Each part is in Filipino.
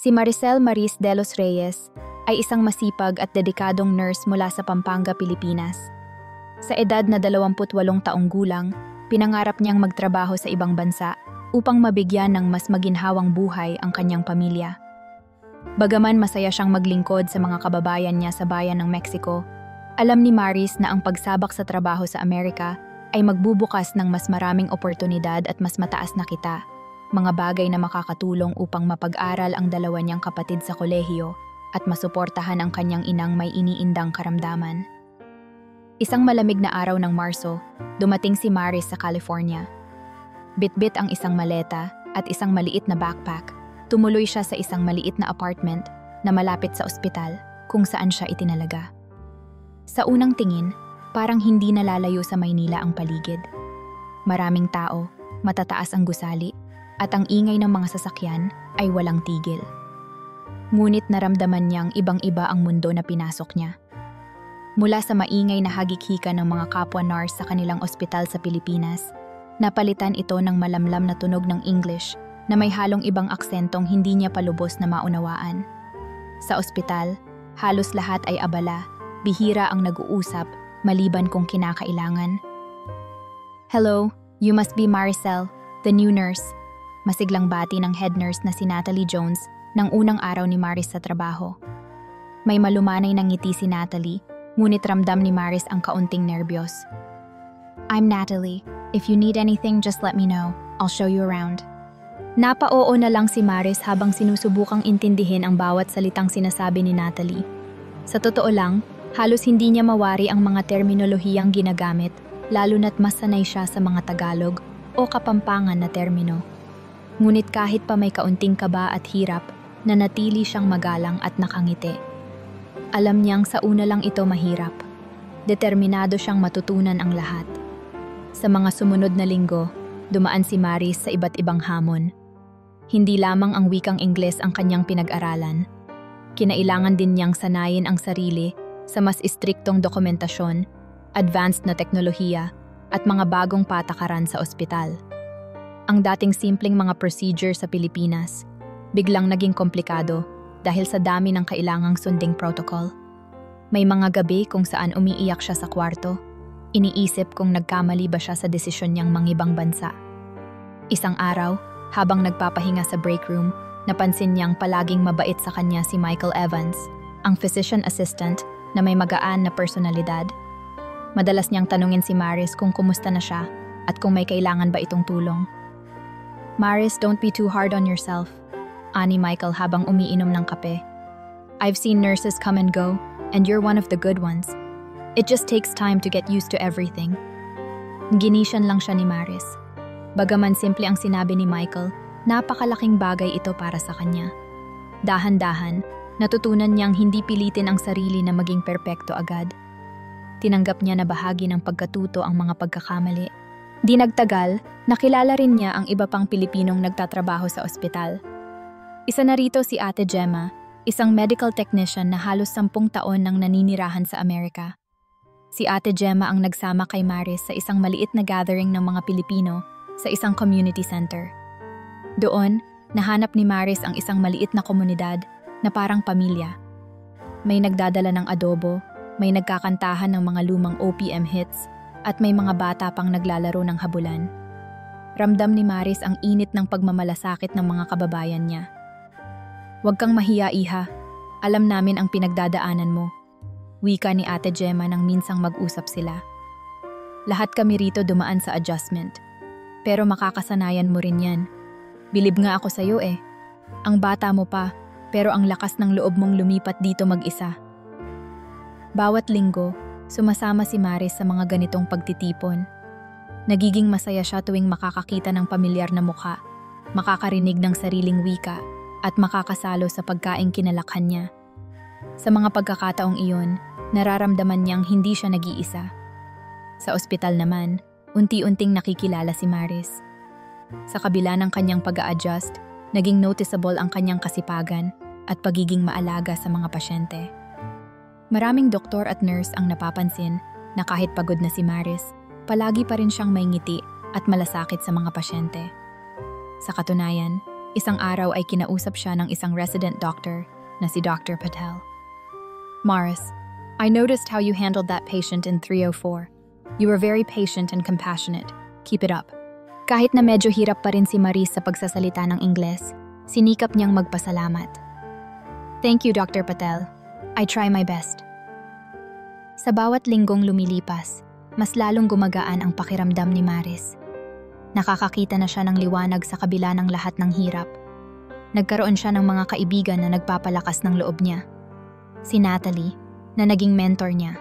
Si Maricel Maris de los Reyes ay isang masipag at dedikadong nurse mula sa Pampanga, Pilipinas. Sa edad na 28 taong gulang, pinangarap niyang magtrabaho sa ibang bansa upang mabigyan ng mas maginhawang buhay ang kanyang pamilya. Bagaman masaya siyang maglingkod sa mga kababayan niya sa bayan ng Mexico, alam ni Maris na ang pagsabak sa trabaho sa Amerika ay magbubukas ng mas maraming oportunidad at mas mataas na kita, mga bagay na makakatulong upang mapag-aral ang dalawa niyang kapatid sa kolehiyo at masuportahan ang kanyang inang may iniindang karamdaman. Isang malamig na araw ng Marso, dumating si Maris sa California. Bitbit ang isang maleta at isang maliit na backpack. Tumuloy siya sa isang maliit na apartment na malapit sa ospital kung saan siya itinalaga. Sa unang tingin, parang hindi nalalayo sa Maynila ang paligid. Maraming tao, matataas ang gusali, at ang ingay ng mga sasakyan ay walang tigil. Ngunit naramdaman niyang ibang-iba ang mundo na pinasok niya. Mula sa maingay na hagik-hika ng mga kapwa nurse sa kanilang ospital sa Pilipinas, napalitan ito ng malamlam na tunog ng English na may halong ibang aksentong hindi niya palubos na maunawaan. Sa ospital, halos lahat ay abala, bihira ang nag-uusap, maliban kung kinakailangan. "Hello, you must be Maricel, the new nurse." Masiglang bati ng head nurse na si Natalie Jones ng unang araw ni Maris sa trabaho. May malumanay ng ngiti si Natalie, ngunit ramdam ni Maris ang kaunting nerbiyos. "I'm Natalie. If you need anything, just let me know. I'll show you around." Napa-oo na lang si Maris habang sinusubukang intindihin ang bawat salitang sinasabi ni Natalie. Sa totoo lang, halos hindi niya mawari ang mga terminolohiyang ginagamit, lalo na't mas sanay siya sa mga Tagalog o Kapampangan na termino. Ngunit kahit pa may kaunting kaba at hirap, nanatili siyang magalang at nakangiti. Alam niyang sa una lang ito mahirap. Determinado siyang matutunan ang lahat. Sa mga sumunod na linggo, dumaan si Maris sa iba't ibang hamon. Hindi lamang ang wikang Ingles ang kanyang pinag-aralan. Kinailangan din niyang sanayin ang sarili sa mas istriktong dokumentasyon, advanced na teknolohiya, at mga bagong patakaran sa ospital. Ang dating simpleng mga procedure sa Pilipinas, biglang naging komplikado dahil sa dami ng kailangang sunding protocol. May mga gabi kung saan umiiyak siya sa kwarto, iniisip kung nagkamali ba siya sa desisyon niyang mangibang bansa. Isang araw, habang nagpapahinga sa break room, napansin niyang palaging mabait sa kanya si Michael Evans, ang physician assistant na may magaan na personalidad. Madalas niyang tanungin si Maris kung kumusta na siya at kung may kailangan ba itong tulong. "Maris, don't be too hard on yourself," ani Michael habang umiinom ng kape. "I've seen nurses come and go, and you're one of the good ones. It just takes time to get used to everything." Ginisyan lang siya ni Maris. Bagaman simple ang sinabi ni Michael, napakalaking bagay ito para sa kanya. Dahan-dahan, natutunan niyang hindi pilitin ang sarili na maging perpekto agad. Tinanggap niya na bahagi ng pagkatuto ang mga pagkakamali. Di nagtagal, nakilala rin niya ang iba pang Pilipinong nagtatrabaho sa ospital. Isa na rito si Ate Gemma, isang medical technician na halos 10 taon nang naninirahan sa Amerika. Si Ate Gemma ang nagsama kay Maris sa isang maliit na gathering ng mga Pilipino sa isang community center. Doon, nahanap ni Maris ang isang maliit na komunidad na parang pamilya. May nagdadala ng adobo, may nagkakantahan ng mga lumang OPM hits, at may mga bata pang naglalaro ng habulan. Ramdam ni Maris ang init ng pagmamalasakit ng mga kababayan niya. "Huwag kang mahiya, iha. Alam namin ang pinagdadaanan mo," wika ni Ate Gemma nang minsang mag-usap sila. "Lahat kami rito dumaan sa adjustment. Pero makakasanayan mo rin yan. Bilib nga ako sa'yo eh. Ang bata mo pa, pero ang lakas ng loob mong lumipat dito mag-isa." Bawat linggo, sumasama si Maris sa mga ganitong pagtitipon. Nagiging masaya siya tuwing makakakita ng pamilyar na mukha, makakarinig ng sariling wika, at makakasalo sa pagkaing kinalakhan niya. Sa mga pagkakataong iyon, nararamdaman niyang hindi siya nag-iisa. Sa ospital naman, unti-unting nakikilala si Maris. Sa kabila ng kanyang pag-a-adjust, naging noticeable ang kanyang kasipagan at pagiging maalaga sa mga pasyente. Maraming doktor at nurse ang napapansin na kahit pagod na si Maris, palagi pa rin siyang may ngiti at malasakit sa mga pasyente. Sa katunayan, Isang araw ay kinausap siya ng isang resident doctor na si Dr. Patel. Maris, I noticed how you handled that patient in 304. You were very patient and compassionate. Keep it up. Kahit na medyo hirap pa rin si Maris sa pagsasalita ng Ingles, sinikap niyang magpasalamat. Thank you, Dr. Patel. I try my best. Sa bawat linggong lumilipas, mas lalong gumagaan ang pakiramdam ni Maris. Nakakakita na siya ng liwanag sa kabila ng lahat ng hirap. Nagkaroon siya ng mga kaibigan na nagpapalakas ng loob niya. Si Natalie, na naging mentor niya.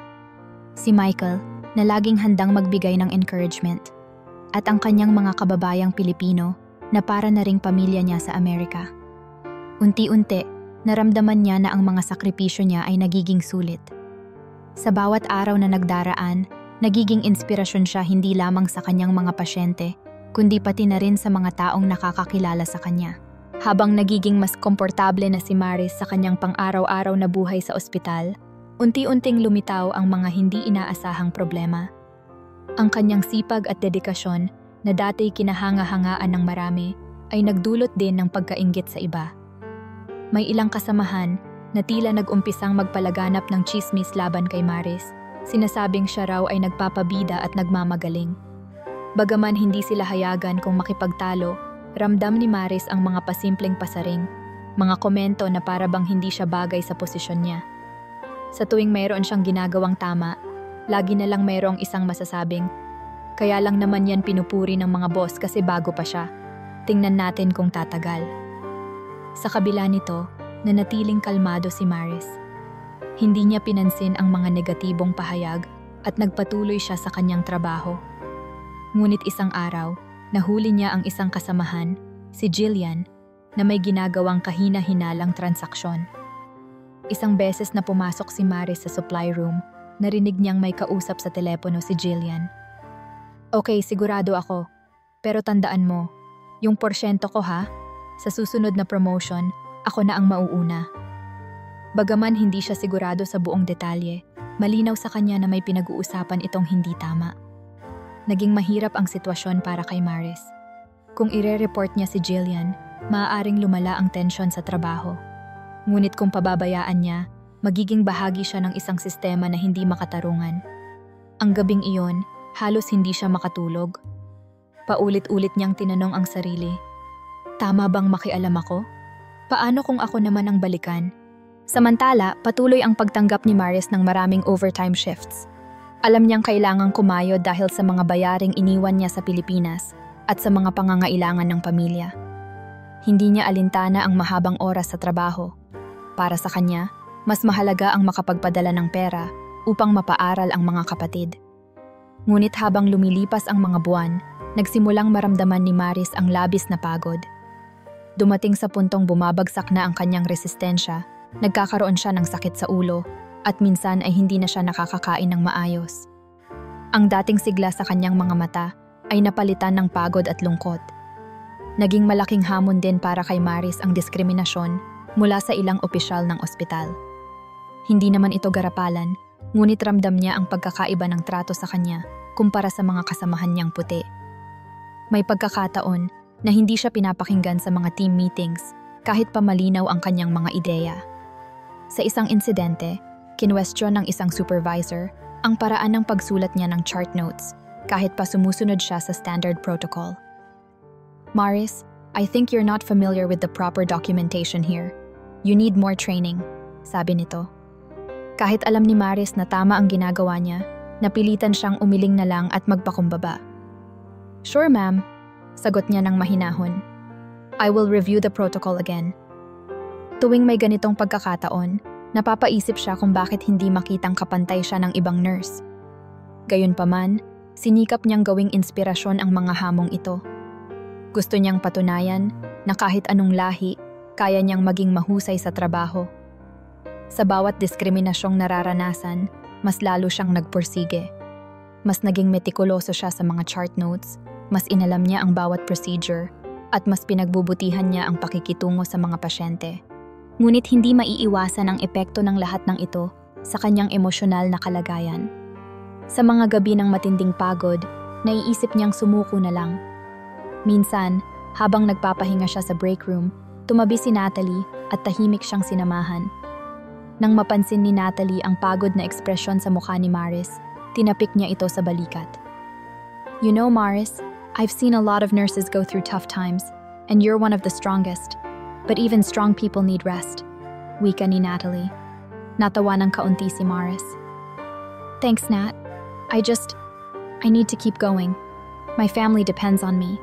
Si Michael, na laging handang magbigay ng encouragement. At ang kanyang mga kababayang Pilipino na para na ring pamilya niya sa Amerika. Unti-unti, naramdaman niya na ang mga sakripisyo niya ay nagiging sulit. Sa bawat araw na nagdaraan, nagiging inspirasyon siya hindi lamang sa kanyang mga pasyente, kundi pati na rin sa mga taong nakakakilala sa kanya. Habang nagiging mas komportable na si Maris sa kanyang pang-araw-araw na buhay sa ospital, unti-unting lumitaw ang mga hindi inaasahang problema. Ang kanyang sipag at dedikasyon na dati kinahanga-hangaan ng marami ay nagdulot din ng pagkainggit sa iba. May ilang kasamahan na tila nag-umpisang magpalaganap ng chismis laban kay Maris, sinasabing siya raw ay nagpapabida at nagmamagaling. Bagaman hindi sila hayagan kung makipagtalo, ramdam ni Maris ang mga pasimpleng pasaring, mga komento na para bang hindi siya bagay sa posisyon niya. Sa tuwing mayroon siyang ginagawang tama, lagi na lang mayroong isang masasabing, kaya lang naman yan pinupuri ng mga boss kasi bago pa siya. Tingnan natin kung tatagal. Sa kabila nito, nanatiling kalmado si Maris. Hindi niya pinansin ang mga negatibong pahayag at nagpatuloy siya sa kanyang trabaho. Ngunit isang araw, nahuli niya ang isang kasamahan, si Jillian, na may ginagawang kahina-hinalang transaksyon. Isang beses na pumasok si Maris sa supply room, narinig niyang may kausap sa telepono si Jillian. Okay, sigurado ako. Pero tandaan mo, yung porsyento ko ha, sa susunod na promotion, ako na ang mauuna. Bagaman hindi siya sigurado sa buong detalye, malinaw sa kanya na may pinag-uusapan itong hindi tama. Naging mahirap ang sitwasyon para kay Maris. Kung ire-report niya si Jillian, maaaring lumala ang tensyon sa trabaho. Ngunit kung pababayaan niya, magiging bahagi siya ng isang sistema na hindi makatarungan. Ang gabing iyon, halos hindi siya makatulog. Paulit-ulit niyang tinanong ang sarili, tama bang makialam ako? Paano kung ako naman ang balikan? Samantala, patuloy ang pagtanggap ni Maris ng maraming overtime shifts. Alam niyang kailangang kumayod dahil sa mga bayaring iniwan niya sa Pilipinas at sa mga pangangailangan ng pamilya. Hindi niya alintana ang mahabang oras sa trabaho. Para sa kanya, mas mahalaga ang makapagpadala ng pera upang mapaaral ang mga kapatid. Ngunit habang lumilipas ang mga buwan, nagsimulang maramdaman ni Maris ang labis na pagod. Dumating sa puntong bumabagsak na ang kanyang resistensya, nagkakaroon siya ng sakit sa ulo, at minsan ay hindi na siya nakakakain ng maayos. Ang dating sigla sa kanyang mga mata ay napalitan ng pagod at lungkot. Naging malaking hamon din para kay Maris ang diskriminasyon mula sa ilang opisyal ng ospital. Hindi naman ito garapalan, ngunit ramdam niya ang pagkakaiba ng trato sa kanya kumpara sa mga kasamahan niyang puti. May pagkakataon na hindi siya pinapakinggan sa mga team meetings kahit pa malinaw ang kanyang mga ideya. Sa isang insidente, kinwestiyon ng isang supervisor ang paraan ng pagsulat niya ng chart notes kahit pa sumusunod siya sa standard protocol. Maris, I think you're not familiar with the proper documentation here. You need more training, sabi nito. Kahit alam ni Maris na tama ang ginagawa niya, napilitan siyang umiling na lang at magpakumbaba. Sure ma'am, sagot niya ng mahinahon. I will review the protocol again. Tuwing may ganitong pagkakataon, napapaisip siya kung bakit hindi makitang kapantay siya ng ibang nurse. Gayunpaman, sinikap niyang gawing inspirasyon ang mga hamong ito. Gusto niyang patunayan na kahit anong lahi, kaya niyang maging mahusay sa trabaho. Sa bawat diskriminasyong nararanasan, mas lalo siyang nagpursige. Mas naging metikuloso siya sa mga chart notes, mas inalam niya ang bawat procedure, at mas pinagbubutihan niya ang pakikitungo sa mga pasyente. Ngunit hindi maiiwasan ang epekto ng lahat ng ito sa kanyang emosyonal na kalagayan. Sa mga gabi ng matinding pagod, naiisip niyang sumuko na lang. Minsan, Habang nagpapahinga siya sa break room, tumabi si Natalie at tahimik siyang sinamahan. Nang mapansin ni Natalie ang pagod na ekspresyon sa mukha ni Maris, tinapik niya ito sa balikat. You know, Maris, I've seen a lot of nurses go through tough times, and you're one of the strongest. But even strong people need rest. Wika ni Natalie. Natawa ng kaunti si Maris. Thanks, Nat. I need to keep going. My family depends on me.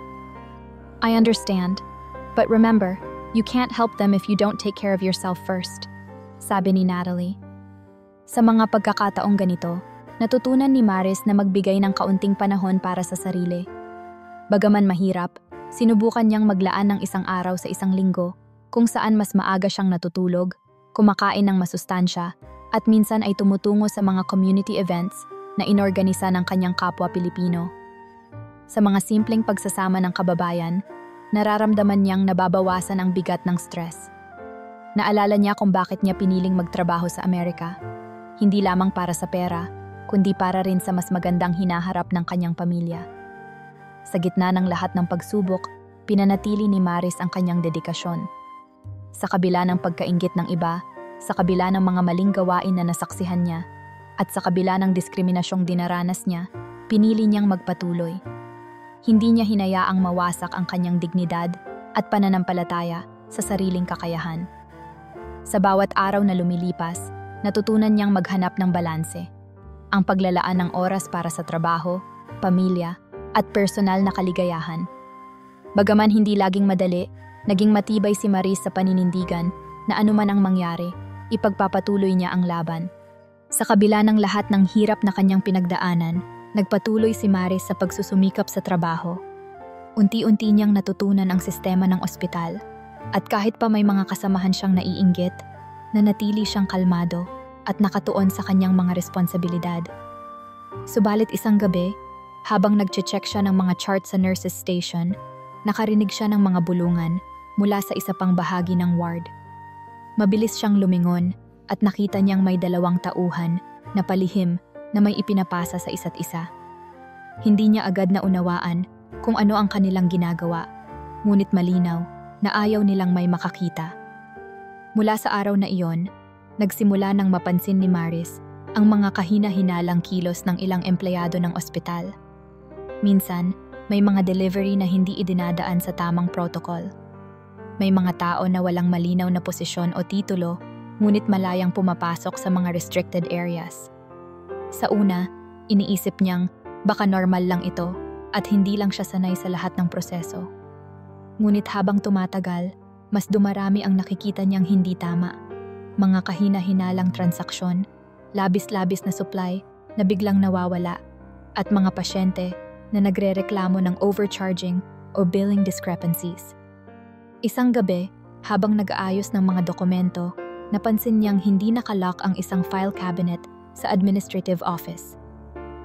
I understand. But remember, you can't help them if you don't take care of yourself first. Sabi ni Natalie. Sa mga pagkakataong ganito, natutunan ni Maris na magbigay ng kaunting panahon para sa sarili. Bagaman mahirap, sinubukan niyang maglaan ng isang araw sa isang linggo kung saan mas maaga siyang natutulog, kumakain ng masustansya, at minsan ay tumutungo sa mga community events na inorganisa ng kanyang kapwa Pilipino. Sa mga simpleng pagsasama ng kababayan, nararamdaman niyang nababawasan ang bigat ng stress. Naalala niya kung bakit niya piniling magtrabaho sa Amerika, hindi lamang para sa pera, kundi para rin sa mas magandang hinaharap ng kanyang pamilya. Sa gitna ng lahat ng pagsubok, pinanatili ni Maris ang kanyang dedikasyon. Sa kabila ng pagkainggit ng iba, sa kabila ng mga maling gawain na nasaksihan niya, at sa kabila ng diskriminasyong dinaranas niya, pinili niyang magpatuloy. Hindi niya hinayaang mawasak ang kanyang dignidad at pananampalataya sa sariling kakayahan. Sa bawat araw na lumilipas, natutunan niyang maghanap ng balanse. Ang paglalaan ng oras para sa trabaho, pamilya, at personal na kaligayahan. Bagaman hindi laging madali, naging matibay si Maris sa paninindigan na anuman ang mangyari, ipagpapatuloy niya ang laban. Sa kabila ng lahat ng hirap na kanyang pinagdaanan, nagpatuloy si Maris sa pagsusumikap sa trabaho. Unti-unti niyang natutunan ang sistema ng ospital, at kahit pa may mga kasamahan siyang naiinggit, nanatili siyang kalmado at nakatuon sa kanyang mga responsibilidad. Subalit isang gabi, habang nagche-check siya ng mga chart sa nurses station, nakarinig siya ng mga bulungan mula sa isa pang bahagi ng ward. Mabilis siyang lumingon at nakita niyang may 2 tauhan na palihim na may ipinapasa sa isa't isa. Hindi niya agad naunawaan kung ano ang kanilang ginagawa, ngunit malinaw na ayaw nilang may makakita. Mula sa araw na iyon, nagsimula nang mapansin ni Maris ang mga kahina-hinalang kilos ng ilang empleyado ng ospital. Minsan, may mga delivery na hindi idinadaan sa tamang protocol. May mga tao na walang malinaw na posisyon o titulo, ngunit malayang pumapasok sa mga restricted areas. Sa una, iniisip niyang baka normal lang ito at hindi lang siya sanay sa lahat ng proseso. Ngunit habang tumatagal, mas dumarami ang nakikita niyang hindi tama. Mga kahina-hinalang transaksyon, labis-labis na supply na biglang nawawala, at mga pasyente na nagrereklamo ng overcharging o billing discrepancies. Isang gabi, habang nag-aayos ng mga dokumento, napansin niyang hindi nakalock ang isang file cabinet sa administrative office.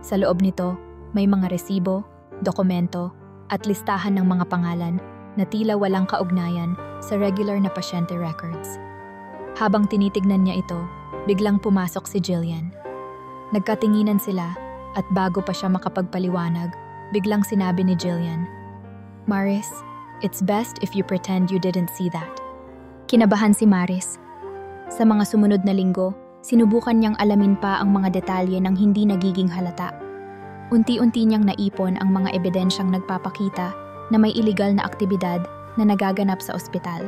Sa loob nito, may mga resibo, dokumento, at listahan ng mga pangalan na tila walang kaugnayan sa regular na pasyente records. Habang tinitignan niya ito, biglang pumasok si Jillian. Nagkatinginan sila at bago pa siya makapagpaliwanag, biglang sinabi ni Jillian, "Maris, it's best if you pretend you didn't see that." Kinabahan si Maris. Sa mga sumunod na linggo, sinubukan niyang alamin pa ang mga detalye ng hindi nagiging halata. Unti-unti niyang naipon ang mga ebidensyang nagpapakita na may iligal na aktibidad na nagaganap sa ospital.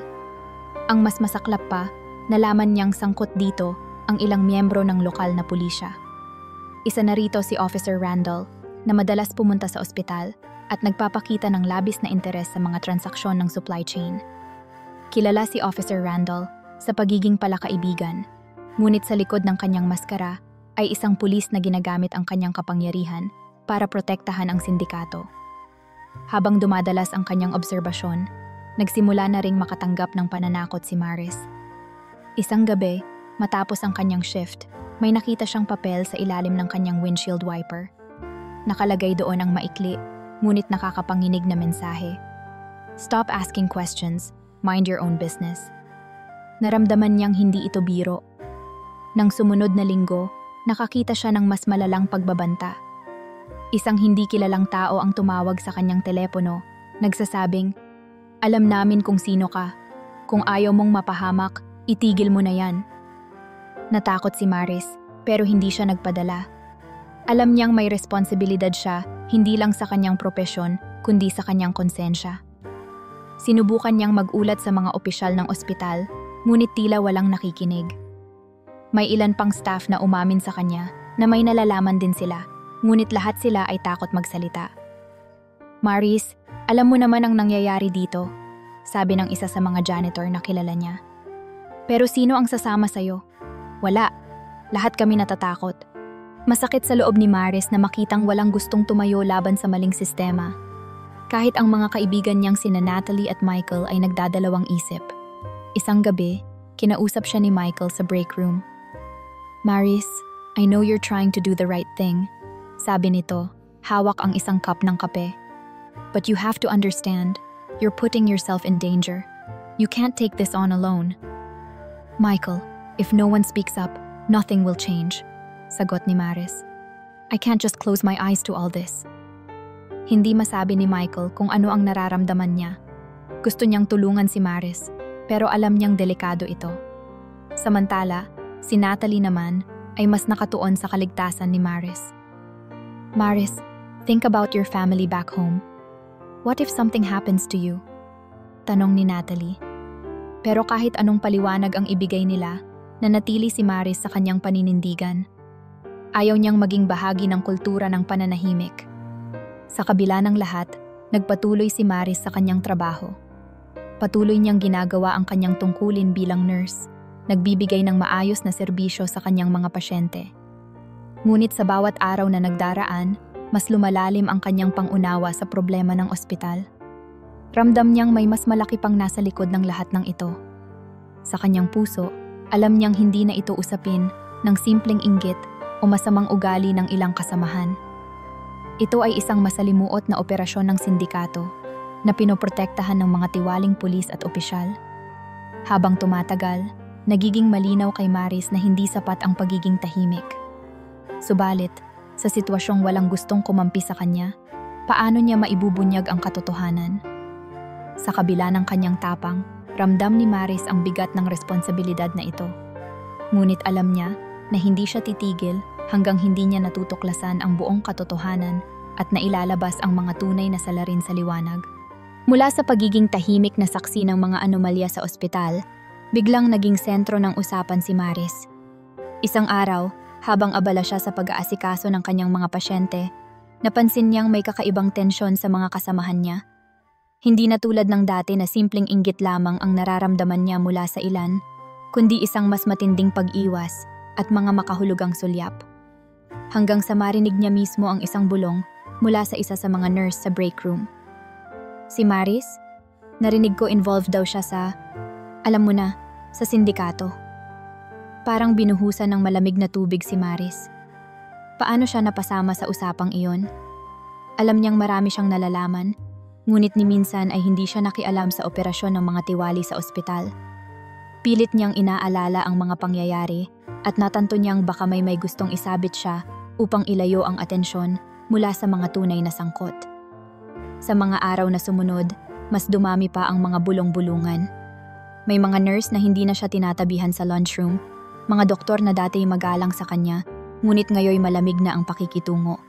Ang mas masaklap pa, nalaman niyang sangkot dito ang ilang miyembro ng lokal na pulisya. Isa na rito si Officer Randall, na madalas pumunta sa ospital at nagpapakita ng labis na interes sa mga transaksyon ng supply chain. Kilala si Officer Randall sa pagiging palakaibigan, ngunit sa likod ng kanyang maskara ay isang pulis na ginagamit ang kanyang kapangyarihan para protektahan ang sindikato. Habang dumadalas ang kanyang obserbasyon, nagsimula na ring makatanggap ng pananakot si Maris. Isang gabi, matapos ang kanyang shift, may nakita siyang papel sa ilalim ng kanyang windshield wiper. Nakalagay doon ang maikli, ngunit nakakapanginig na mensahe. "Stop asking questions, mind your own business." Naramdaman niyang hindi ito biro. Nang sumunod na linggo, nakakita siya ng mas malalang pagbabanta. Isang hindi kilalang tao ang tumawag sa kanyang telepono, nagsasabing, Alam namin kung sino ka. Kung ayaw mong mapahamak, itigil mo na yan. Natakot si Maris, pero hindi siya nagpadala. Alam niyang may responsibilidad siya, hindi lang sa kanyang propesyon, kundi sa kanyang konsensya. Sinubukan niyang mag-ulat sa mga opisyal ng ospital, ngunit tila walang nakikinig. May ilan pang staff na umamin sa kanya na may nalalaman din sila, ngunit lahat sila ay takot magsalita. Maris, alam mo naman ang nangyayari dito, sabi ng isa sa mga janitor na kilala niya. Pero sino ang sasama sa'yo? Wala. Lahat kami natatakot. Masakit sa loob ni Maris na makitang walang gustong tumayo laban sa maling sistema. Kahit ang mga kaibigan niyang sina Natalie at Michael ay nagdadalawang isip. Isang gabi, kinausap siya ni Michael sa break room. Maris, I know you're trying to do the right thing. Sabi nito, hawak ang isang cup ng kape. But you have to understand, you're putting yourself in danger. You can't take this on alone. Michael, if no one speaks up, nothing will change. Sagot ni Maris. I can't just close my eyes to all this. Hindi masabi ni Michael kung ano ang nararamdaman niya. Gusto niyang tulungan si Maris, pero alam niyang delikado ito. Samantala, si Natalie naman ay mas nakatuon sa kaligtasan ni Maris. Maris, think about your family back home. What if something happens to you? Tanong ni Natalie. Pero kahit anong paliwanag ang ibigay nila, nanatili si Maris sa kanyang paninindigan. Ayaw niyang maging bahagi ng kultura ng pananahimik. Sa kabila ng lahat, nagpatuloy si Maris sa kanyang trabaho. Patuloy niyang ginagawa ang kanyang tungkulin bilang nurse, nagbibigay ng maayos na serbisyo sa kanyang mga pasyente. Ngunit sa bawat araw na nagdaraan, mas lumalalim ang kanyang pangunawa sa problema ng ospital. Ramdam niyang may mas malaki pang nasa likod ng lahat ng ito. Sa kanyang puso, alam niyang hindi na ito usapin ng simpleng inggit o masamang ugali ng ilang kasamahan. Ito ay isang masalimuot na operasyon ng sindikato na pinoprotektahan ng mga tiwaling pulis at opisyal. Habang tumatagal, nagiging malinaw kay Maris na hindi sapat ang pagiging tahimik. Subalit, sa sitwasyong walang gustong kumampi sa kanya, paano niya maibubunyag ang katotohanan? Sa kabila ng kanyang tapang, ramdam ni Maris ang bigat ng responsibilidad na ito. Ngunit alam niya na hindi siya titigil hanggang hindi niya natutuklasan ang buong katotohanan at nailalabas ang mga tunay na salarin sa liwanag. Mula sa pagiging tahimik na saksi ng mga anomalya sa ospital, biglang naging sentro ng usapan si Maris. Isang araw, habang abala siya sa pag-aasikaso ng kanyang mga pasyente, napansin niyang may kakaibang tensyon sa mga kasamahan niya. Hindi na tulad ng dati na simpleng inggit lamang ang nararamdaman niya mula sa ilan, kundi isang mas matinding pag-iwas at mga makahulugang sulyap. Hanggang sa marinig niya mismo ang isang bulong mula sa isa sa mga nurse sa break room. Si Maris, narinig ko involved daw siya sa, alam mo na, sa sindikato. Parang binuhusan ng malamig na tubig si Maris. Paano siya napasama sa usapang iyon? Alam niyang marami siyang nalalaman, ngunit ni minsan ay hindi siya nakialam sa operasyon ng mga tiwali sa ospital. Pilit niyang inaalala ang mga pangyayari at natanto niyang baka may gustong isabit siya upang ilayo ang atensyon mula sa mga tunay na sangkot. Sa mga araw na sumunod, mas dumami pa ang mga bulong-bulungan. May mga nurse na hindi na siya tinatabihan sa lunchroom, mga doktor na dati magalang sa kanya, ngunit ngayoy malamig na ang pakikitungo,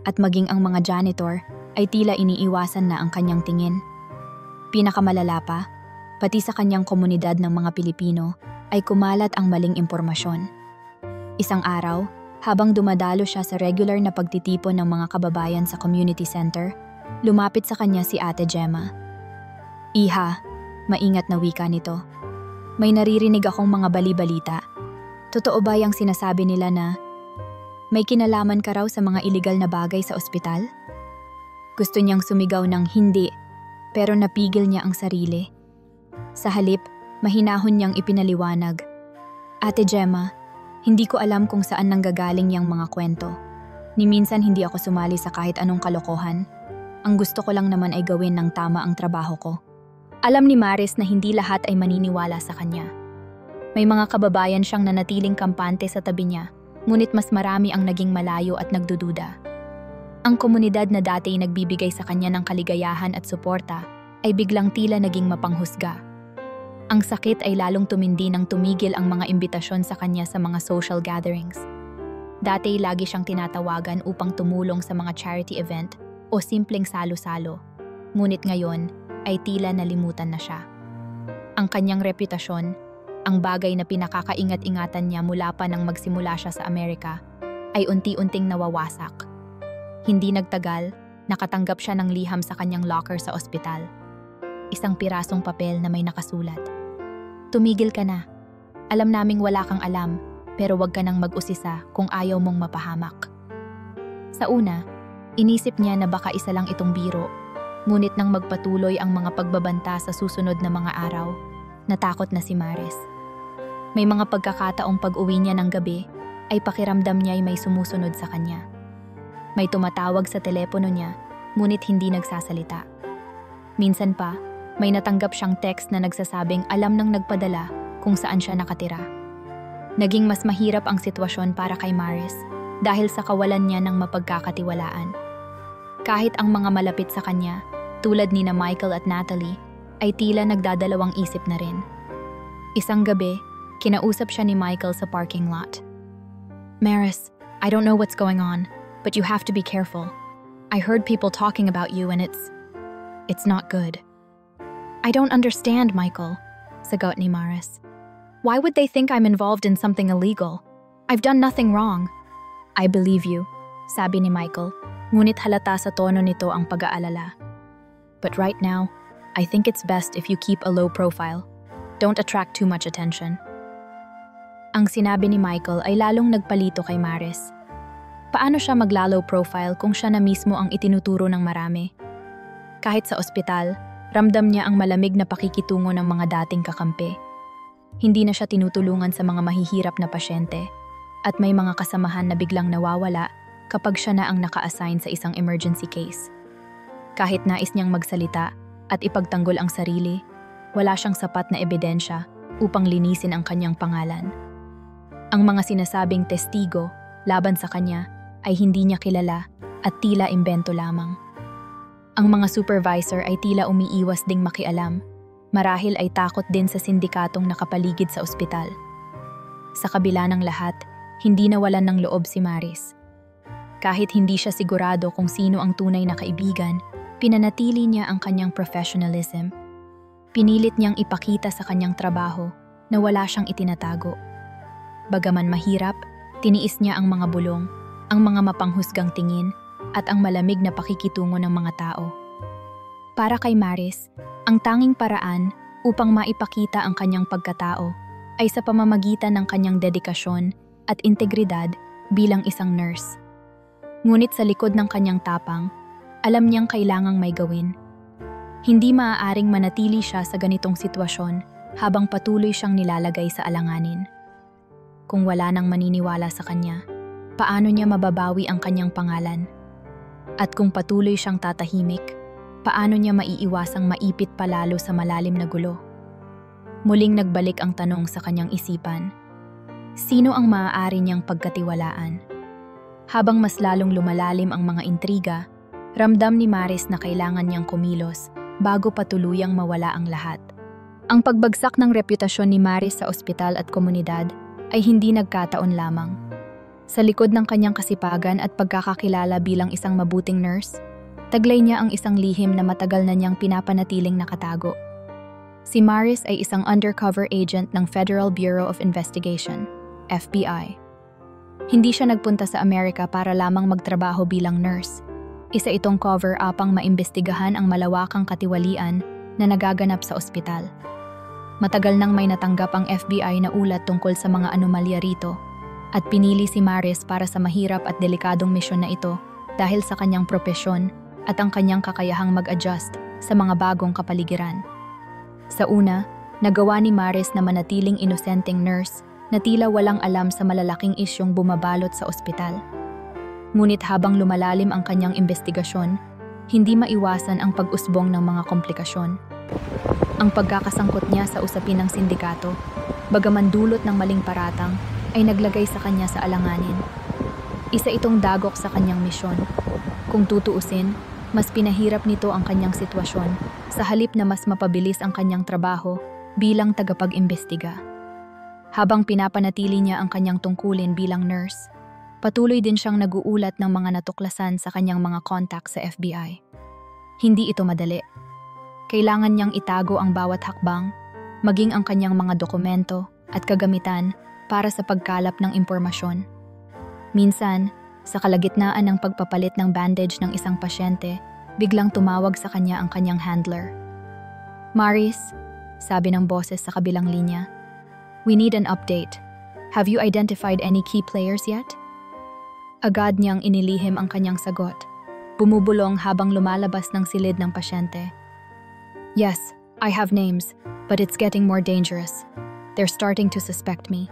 at maging ang mga janitor ay tila iniiwasan na ang kanyang tingin. Pinakamalala pa, pati sa kanyang komunidad ng mga Pilipino ay kumalat ang maling impormasyon. Isang araw, habang dumadalo siya sa regular na pagtitipon ng mga kababayan sa community center, lumapit sa kanya si Ate Gemma. Iha, maingat na wika nito. May naririnig akong mga bali-balita. Totoo ba yung sinasabi nila na may kinalaman ka raw sa mga iligal na bagay sa ospital? Gusto niyang sumigaw ng hindi, pero napigil niya ang sarili. Sa halip, mahinahon niyang ipinaliwanag. Ate Gemma, hindi ko alam kung saan nanggagaling yang mga kwento. Ni minsan hindi ako sumali sa kahit anong kalokohan. Ang gusto ko lang naman ay gawin ng tama ang trabaho ko. Alam ni Maris na hindi lahat ay maniniwala sa kanya. May mga kababayan siyang nanatiling kampante sa tabi niya, ngunit mas marami ang naging malayo at nagdududa. Ang komunidad na dati nagbibigay sa kanya ng kaligayahan at suporta, ay biglang tila naging mapanghusga. Ang sakit ay lalong tumindi nang tumigil ang mga imbitasyon sa kanya sa mga social gatherings. Dati lagi siyang tinatawagan upang tumulong sa mga charity event o simpleng salo-salo. Ngunit ngayon ay tila nalimutan na siya. Ang kanyang reputasyon, ang bagay na pinakakaingat-ingatan niya mula pa nang magsimula siya sa Amerika, ay unti-unting nawawasak. Hindi nagtagal, nakatanggap siya ng liham sa kanyang locker sa ospital. Isang pirasong papel na may nakasulat. Tumigil ka na. Alam naming wala kang alam, pero wag ka nang mag-usisa kung ayaw mong mapahamak. Sa una, inisip niya na baka isa lang itong biro, ngunit nang magpatuloy ang mga pagbabanta sa susunod na mga araw, natakot na si Maris. May mga pagkakataong pag-uwi niya ng gabi, ay pakiramdam niya ay may sumusunod sa kanya. May tumatawag sa telepono niya, ngunit hindi nagsasalita. Minsan pa, may natanggap siyang text na nagsasabing alam ng nagpadala kung saan siya nakatira. Naging mas mahirap ang sitwasyon para kay Maris dahil sa kawalan niya ng mapagkakatiwalaan. Kahit ang mga malapit sa kanya, tulad ni na Michael at Natalie, ay tila nagdadalawang isip na rin. Isang gabi, kinausap siya ni Michael sa parking lot. Maris, I don't know what's going on, but you have to be careful. I heard people talking about you and it's not good. I don't understand, Michael, sagot ni Maris. Why would they think I'm involved in something illegal? I've done nothing wrong. I believe you, sabi ni Michael, ngunit halata sa tono nito ang pag-aalala. But right now, I think it's best if you keep a low profile. Don't attract too much attention. Ang sinabi ni Michael ay lalong nagpalito kay Maris. Paano siya mag-low profile kung siya na mismo ang itinuturo ng marami? Kahit sa ospital, ramdam niya ang malamig na pakikitungo ng mga dating kakampi. Hindi na siya tinutulungan sa mga mahihirap na pasyente at may mga kasamahan na biglang nawawala kapag siya na ang naka-assign sa isang emergency case. Kahit nais niyang magsalita at ipagtanggol ang sarili, wala siyang sapat na ebidensya upang linisin ang kanyang pangalan. Ang mga sinasabing testigo laban sa kanya ay hindi niya kilala at tila imbento lamang. Ang mga supervisor ay tila umiiwas ding makialam, marahil ay takot din sa sindikatong nakapaligid sa ospital. Sa kabila ng lahat, hindi nawalan ng loob si Maris. Kahit hindi siya sigurado kung sino ang tunay na kaibigan, pinanatili niya ang kanyang professionalism. Pinilit niyang ipakita sa kanyang trabaho na wala siyang itinatago. Bagaman mahirap, tiniis niya ang mga bulong, ang mga mapanghusgang tingin, at ang malamig na pakikitungo ng mga tao. Para kay Maris, ang tanging paraan upang maipakita ang kanyang pagkatao ay sa pamamagitan ng kanyang dedikasyon at integridad bilang isang nurse. Ngunit sa likod ng kanyang tapang, alam niyang kailangang may gawin. Hindi maaaring manatili siya sa ganitong sitwasyon habang patuloy siyang nilalagay sa alanganin. Kung wala nang maniniwala sa kanya, paano niya mababawi ang kanyang pangalan? At kung patuloy siyang tatahimik, paano niya maiiwasang maipit palalo sa malalim na gulo? Muling nagbalik ang tanong sa kanyang isipan. Sino ang maaari niyang pagkatiwalaan? Habang mas lalong lumalalim ang mga intriga, ramdam ni Maris na kailangan niyang kumilos bago patuluyang mawala ang lahat. Ang pagbagsak ng reputasyon ni Maris sa ospital at komunidad ay hindi nagkataon lamang. Sa likod ng kanyang kasipagan at pagkakakilala bilang isang mabuting nurse, taglay niya ang isang lihim na matagal na niyang pinapanatiling nakatago. Si Maris ay isang undercover agent ng Federal Bureau of Investigation, FBI. Hindi siya nagpunta sa Amerika para lamang magtrabaho bilang nurse. Isa itong cover-up ang maimbestigahan ang malawakang katiwalian na nagaganap sa ospital. Matagal nang may natanggap ang FBI na ulat tungkol sa mga anomalya rito at pinili si Maris para sa mahirap at delikadong misyon na ito dahil sa kanyang propesyon at ang kanyang kakayahang mag-adjust sa mga bagong kapaligiran. Sa una, nagawa ni Maris na manatiling inosenteng nurse na tila walang alam sa malalaking isyong bumabalot sa ospital. Ngunit habang lumalalim ang kanyang investigasyon, hindi maiwasan ang pag-usbong ng mga komplikasyon. Ang pagkakasangkot niya sa usapin ng sindikato, bagaman dulot ng maling paratang, ay naglagay sa kanya sa alanganin. Isa itong dagok sa kanyang misyon. Kung tutuusin, Mas pinahirap nito ang kanyang sitwasyon sa halip na mas mapabilis ang kanyang trabaho bilang tagapag-imbestiga. Habang pinapanatili niya ang kanyang tungkulin bilang nurse, patuloy din siyang naguulat ng mga natuklasan sa kanyang mga contacts sa FBI. Hindi ito madali. Kailangan niyang itago ang bawat hakbang, maging ang kanyang mga dokumento at kagamitan para sa pagkalap ng impormasyon. Minsan, sa kalagitnaan ng pagpapalit ng bandage ng isang pasyente, biglang tumawag sa kanya ang kanyang handler. "Maris," sabi ng boses sa kabilang linya, "we need an update. Have you identified any key players yet?" Agad niyang inilihim ang kanyang sagot, bumubulong habang lumalabas ng silid ng pasyente. "Yes, I have names, but it's getting more dangerous. They're starting to suspect me."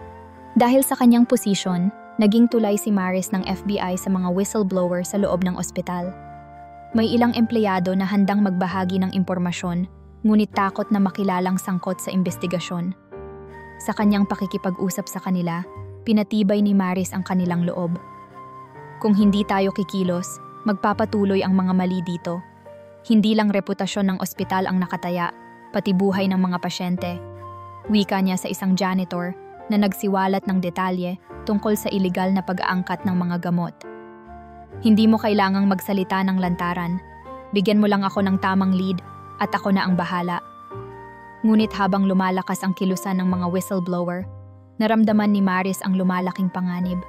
Dahil sa kanyang posisyon, naging tulay si Maris ng FBI sa mga whistleblower sa loob ng ospital. May ilang empleyado na handang magbahagi ng impormasyon, ngunit takot na makilalang sangkot sa investigasyon. Sa kanyang pakikipag-usap sa kanila, pinatibay ni Maris ang kanilang loob. "Kung hindi tayo kikilos, magpapatuloy ang mga mali dito. Hindi lang reputasyon ng ospital ang nakataya, pati buhay ng mga pasyente." Wika niya sa isang janitor na nagsiwalat ng detalye tungkol sa iligal na pag-aangkat ng mga gamot. "Hindi mo kailangang magsalita ng lantaran. Bigyan mo lang ako ng tamang lead at ako na ang bahala." Ngunit habang lumalakas ang kilusan ng mga whistleblower, naramdaman ni Maris ang lumalaking panganib.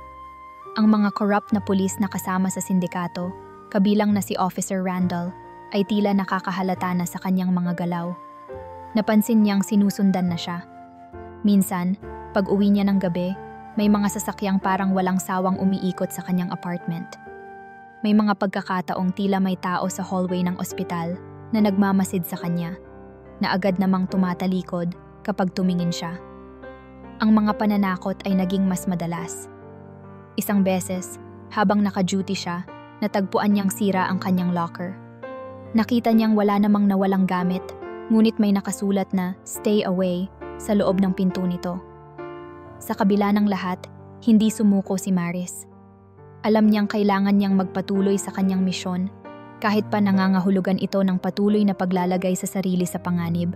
Ang mga corrupt na pulis na kasama sa sindikato, kabilang na si Officer Randall, ay tila nakakahalata na sa kanyang mga galaw. Napansin niyang sinusundan na siya. Minsan, pag-uwi niya ng gabi, may mga sasakyang parang walang sawang umiikot sa kanyang apartment. May mga pagkakataong tila may tao sa hallway ng ospital na nagmamasid sa kanya, na agad namang tumatalikod kapag tumingin siya. Ang mga pananakot ay naging mas madalas. Isang beses, habang naka-duty siya, natagpuan niyang sira ang kanyang locker. Nakita niyang wala namang nawalang gamit, ngunit may nakasulat na "Stay away" sa loob ng pinto nito. Sa kabila ng lahat, hindi sumuko si Maris. Alam niyang kailangan niyang magpatuloy sa kanyang misyon, kahit pa nangangahulugan ito ng patuloy na paglalagay sa sarili sa panganib.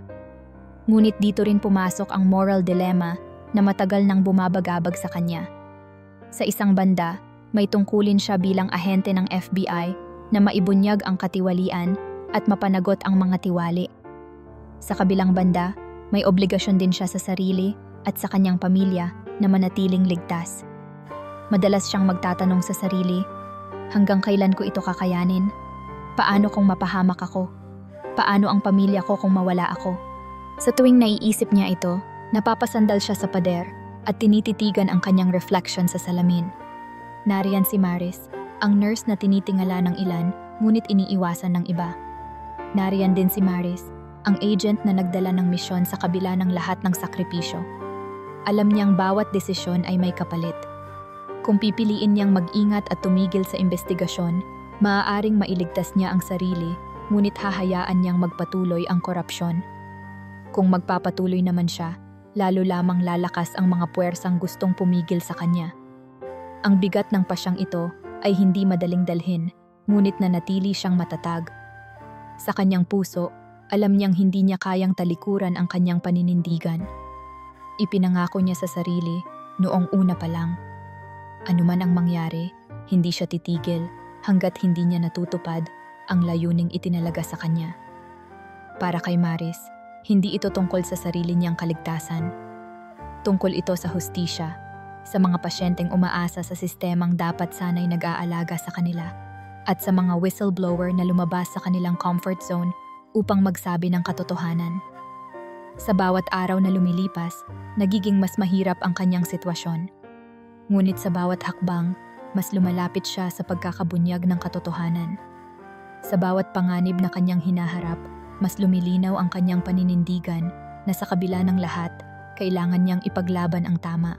Ngunit dito rin pumasok ang moral dilemma na matagal nang bumabagabag sa kanya. Sa isang banda, may tungkulin siya bilang ahente ng FBI na maibunyag ang katiwalian at mapanagot ang mga tiwali. Sa kabilang banda, may obligasyon din siya sa sarili at sa kanyang pamilya na manatiling ligtas. Madalas siyang magtatanong sa sarili, hanggang kailan ko ito kakayanin? Paano kung mapahamak ako? Paano ang pamilya ko kung mawala ako? Sa tuwing naiisip niya ito, napapasandal siya sa pader at tinititigan ang kanyang reflection sa salamin. Nariyan si Maris, ang nurse na tinitingala ng ilan ngunit iniiwasan ng iba. Nariyan din si Maris, ang agent na nagdala ng misyon sa kabila ng lahat ng sakripisyo. Alam niyang bawat desisyon ay may kapalit. Kung pipiliin niyang mag-ingat at tumigil sa investigasyon, maaaring mailigtas niya ang sarili, ngunit hahayaan niyang magpatuloy ang korupsyon. Kung magpapatuloy naman siya, lalo lamang lalakas ang mga puwersang gustong pumigil sa kanya. Ang bigat ng pasyang ito ay hindi madaling dalhin, ngunit nanatili siyang matatag. Sa kanyang puso, alam niyang hindi niya kayang talikuran ang kanyang paninindigan. Ipinangako niya sa sarili noong una pa lang. Anuman ang mangyari, hindi siya titigil hanggat hindi niya natutupad ang layuning itinalaga sa kanya. Para kay Maris, hindi ito tungkol sa sarili niyang kaligtasan. Tungkol ito sa hustisya, sa mga pasyenteng umaasa sa sistemang dapat sanay nag-aalaga sa kanila, at sa mga whistleblower na lumabas sa kanilang comfort zone upang magsabi ng katotohanan. Sa bawat araw na lumilipas, nagiging mas mahirap ang kanyang sitwasyon. Ngunit sa bawat hakbang, mas lumalapit siya sa pagkakabunyag ng katotohanan. Sa bawat panganib na kanyang hinaharap, mas lumilinaw ang kanyang paninindigan na sa kabila ng lahat, kailangan niyang ipaglaban ang tama.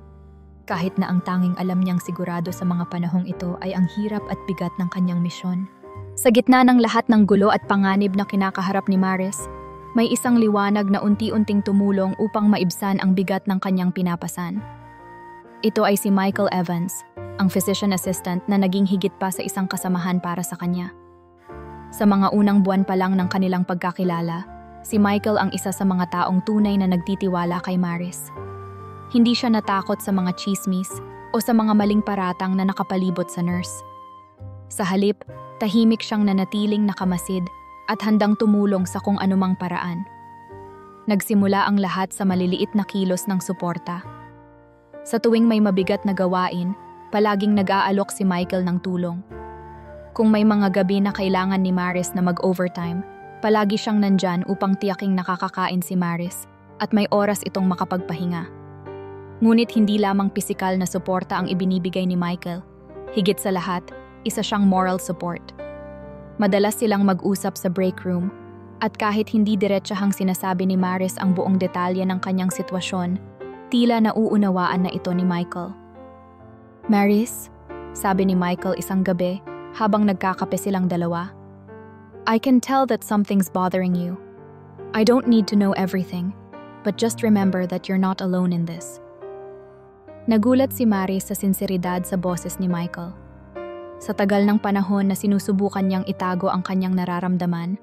Kahit na ang tanging alam niyang sigurado sa mga panahong ito ay ang hirap at bigat ng kanyang misyon. Sa gitna ng lahat ng gulo at panganib na kinakaharap ni Maris, may isang liwanag na unti-unting tumulong upang maibsan ang bigat ng kanyang pinapasan. Ito ay si Michael Evans, ang physician assistant na naging higit pa sa isang kasamahan para sa kanya. Sa mga unang buwan pa lang ng kanilang pagkakilala, si Michael ang isa sa mga taong tunay na nagtitiwala kay Maris. Hindi siya natakot sa mga chismis o sa mga maling paratang na nakapalibot sa nurse. Sa halip, tahimik siyang nanatiling nakamasid at handang tumulong sa kung anumang paraan. Nagsimula ang lahat sa maliliit na kilos ng suporta. Sa tuwing may mabigat na gawain, palaging nag-aalok si Michael ng tulong. Kung may mga gabi na kailangan ni Maris na mag-overtime, palagi siyang nandyan upang tiyaking nakakakain si Maris at may oras itong makapagpahinga. Ngunit hindi lamang pisikal na suporta ang ibinibigay ni Michael. Higit sa lahat, isa siyang moral support. Madalas silang mag-usap sa break room at kahit hindi diretsahang sinasabi ni Maris ang buong detalye ng kanyang sitwasyon, tila nauunawaan na ito ni Michael. "Maris," sabi ni Michael isang gabi habang nagkakape silang dalawa, "I can tell that something's bothering you. I don't need to know everything, but just remember that you're not alone in this." Nagulat si Maris sa sinseridad sa boses ni Michael. Sa tagal ng panahon na sinusubukan niyang itago ang kanyang nararamdaman,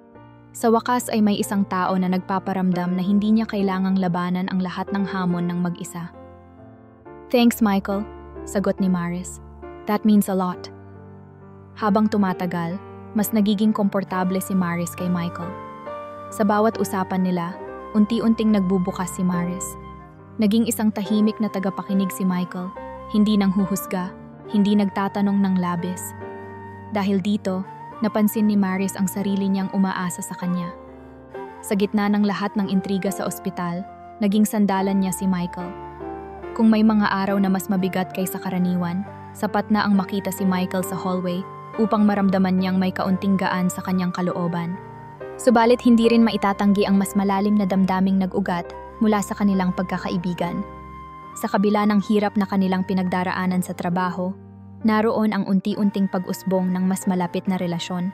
sa wakas ay may isang tao na nagpaparamdam na hindi niya kailangang labanan ang lahat ng hamon ng mag-isa. "Thanks, Michael," sagot ni Maris. "That means a lot." Habang tumatagal, mas nagiging komportable si Maris kay Michael. Sa bawat usapan nila, unti-unting nagbubukas si Maris. Naging isang tahimik na tagapakinig si Michael, hindi nang huhusga, hindi nagtatanong ng labis. Dahil dito, napansin ni Maris ang sarili niyang umaasa sa kanya. Sa gitna ng lahat ng intriga sa ospital, naging sandalan niya si Michael. Kung may mga araw na mas mabigat kaysa karaniwan, sapat na ang makita si Michael sa hallway upang maramdaman niyang may kaunting gaan sa kanyang kalooban. Subalit hindi rin maitatanggi ang mas malalim na damdaming nag-ugat mula sa kanilang pagkakaibigan. Sa kabila ng hirap na kanilang pinagdaraanan sa trabaho, naroon ang unti-unting pag-usbong ng mas malapit na relasyon.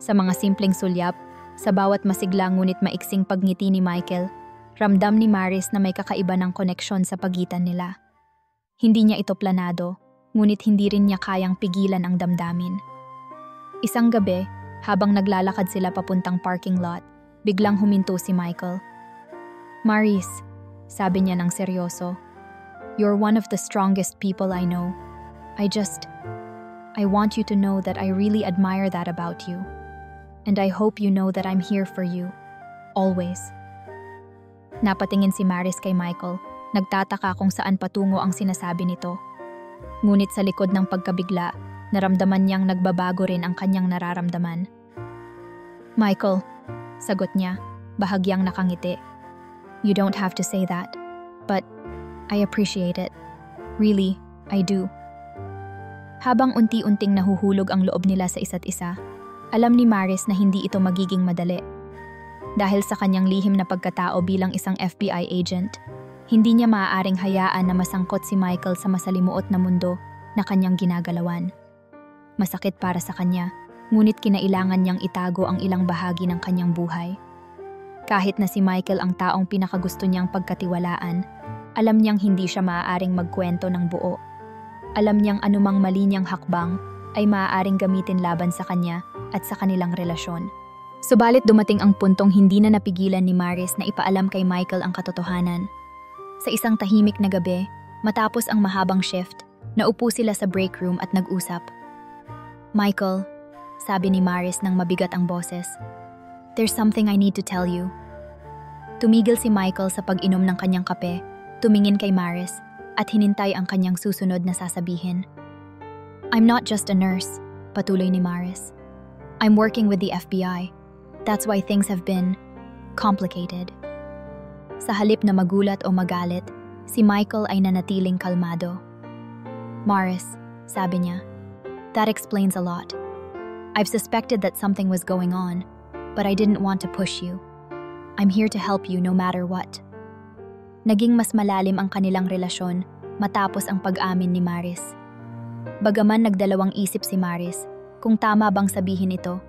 Sa mga simpleng sulyap, sa bawat masigla ngunit maiksing pagngiti ni Michael, ramdam ni Maris na may kakaiba ng koneksyon sa pagitan nila. Hindi niya ito planado, ngunit hindi rin niya kayang pigilan ang damdamin. Isang gabi, habang naglalakad sila papuntang parking lot, biglang huminto si Michael. "Maris," sabi niya ng seryoso, "you're one of the strongest people I know. I want you to know that I really admire that about you. And I hope you know that I'm here for you. Always." Napatingin si Maris kay Michael, nagtataka kung saan patungo ang sinasabi nito. Ngunit sa likod ng pagkabigla, naramdaman niyang nagbabago rin ang kanyang nararamdaman. "Michael," sagot niya, bahagyang nakangiti. "You don't have to say that, but I appreciate it. Really, I do." Habang unti-unting nahuhulog ang loob nila sa isa't isa, alam ni Maris na hindi ito magiging madali. Dahil sa kanyang lihim na pagkatao bilang isang FBI agent, hindi niya maaaring hayaan na masangkot si Michael sa masalimuot na mundo na kanyang ginagalawan. Masakit para sa kanya, ngunit kinailangan niyang itago ang ilang bahagi ng kanyang buhay. Kahit na si Michael ang taong pinakagusto niyang pagkatiwalaan, alam niyang hindi siya maaaring magkwento ng buo. Alam niyang anumang mali niyang hakbang ay maaaring gamitin laban sa kanya at sa kanilang relasyon. Subalit dumating ang puntong hindi na napigilan ni Maris na ipaalam kay Michael ang katotohanan. Sa isang tahimik na gabi, matapos ang mahabang shift, naupo sila sa break room at nag-usap. "Michael," sabi ni Maris nang mabigat ang boses, "there's something I need to tell you." Tumigil si Michael sa pag-inom ng kanyang kape, tumingin kay Maris, at hinintay ang kanyang susunod na sasabihin. "I'm not just a nurse," patuloy ni Maris. "I'm working with the FBI. That's why things have been complicated." Sa halip na magulat o magalit, si Michael ay nanatiling kalmado. "Maris," sabi niya, "that explains a lot. I've suspected that something was going on, but I didn't want to push you. I'm here to help you no matter what." Naging mas malalim ang kanilang relasyon matapos ang pag-amin ni Maris. Bagaman nagdalawang isip si Maris kung tama bang sabihin ito,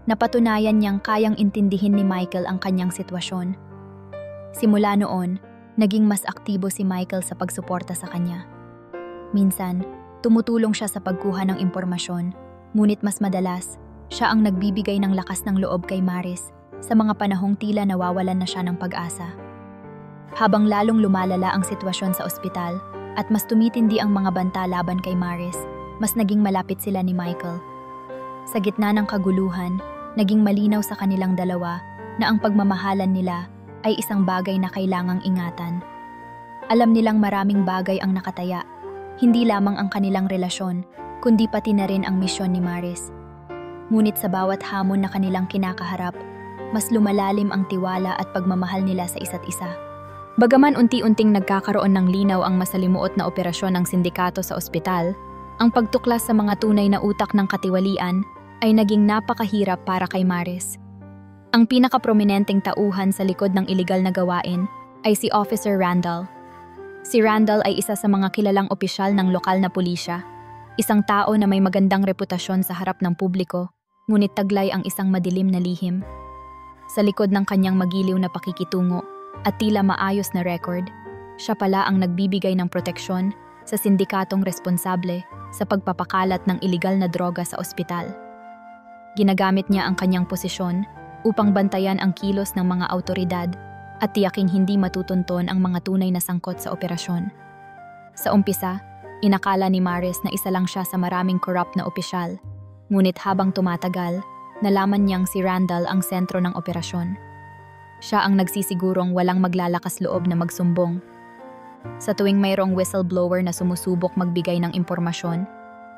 napatunayan niyang kayang intindihin ni Michael ang kanyang sitwasyon. Simula noon, naging mas aktibo si Michael sa pagsuporta sa kanya. Minsan, tumutulong siya sa pagkuha ng impormasyon, ngunit mas madalas, Siya ang nagbibigay ng lakas ng loob kay Maris sa mga panahong tila nawawalan na siya ng pag-asa. Habang lalong lumalala ang sitwasyon sa ospital at mas tumitindi ang mga banta laban kay Maris, mas naging malapit sila ni Michael. Sa gitna ng kaguluhan, naging malinaw sa kanilang dalawa na ang pagmamahalan nila ay isang bagay na kailangang ingatan. Alam nilang maraming bagay ang nakataya, hindi lamang ang kanilang relasyon, kundi pati na rin ang misyon ni Maris. Ngunit sa bawat hamon na kanilang kinakaharap, mas lumalalim ang tiwala at pagmamahal nila sa isa't isa. Bagaman unti-unting nagkakaroon ng linaw ang masalimuot na operasyon ng sindikato sa ospital, ang pagtuklas sa mga tunay na utak ng katiwalian ay naging napakahirap para kay Maris. Ang pinakaprominenteng tauhan sa likod ng iligal na gawain ay si Officer Randall. Si Randall ay isa sa mga kilalang opisyal ng lokal na pulisya, isang tao na may magandang reputasyon sa harap ng publiko, ngunit taglay ang isang madilim na lihim. Sa likod ng kanyang magiliw na pakikitungo at tila maayos na record, siya pala ang nagbibigay ng proteksyon sa sindikatong responsable sa pagpapakalat ng iligal na droga sa ospital. Ginagamit niya ang kanyang posisyon upang bantayan ang kilos ng mga awtoridad at tiyaking hindi matutunton ang mga tunay na sangkot sa operasyon. Sa umpisa, inakala ni Maris na isa lang siya sa maraming corrupt na opisyal, ngunit habang tumatagal, nalaman niyang si Randall ang sentro ng operasyon. Siya ang nagsisigurong walang maglalakas loob na magsumbong. Sa tuwing mayroong whistleblower na sumusubok magbigay ng impormasyon,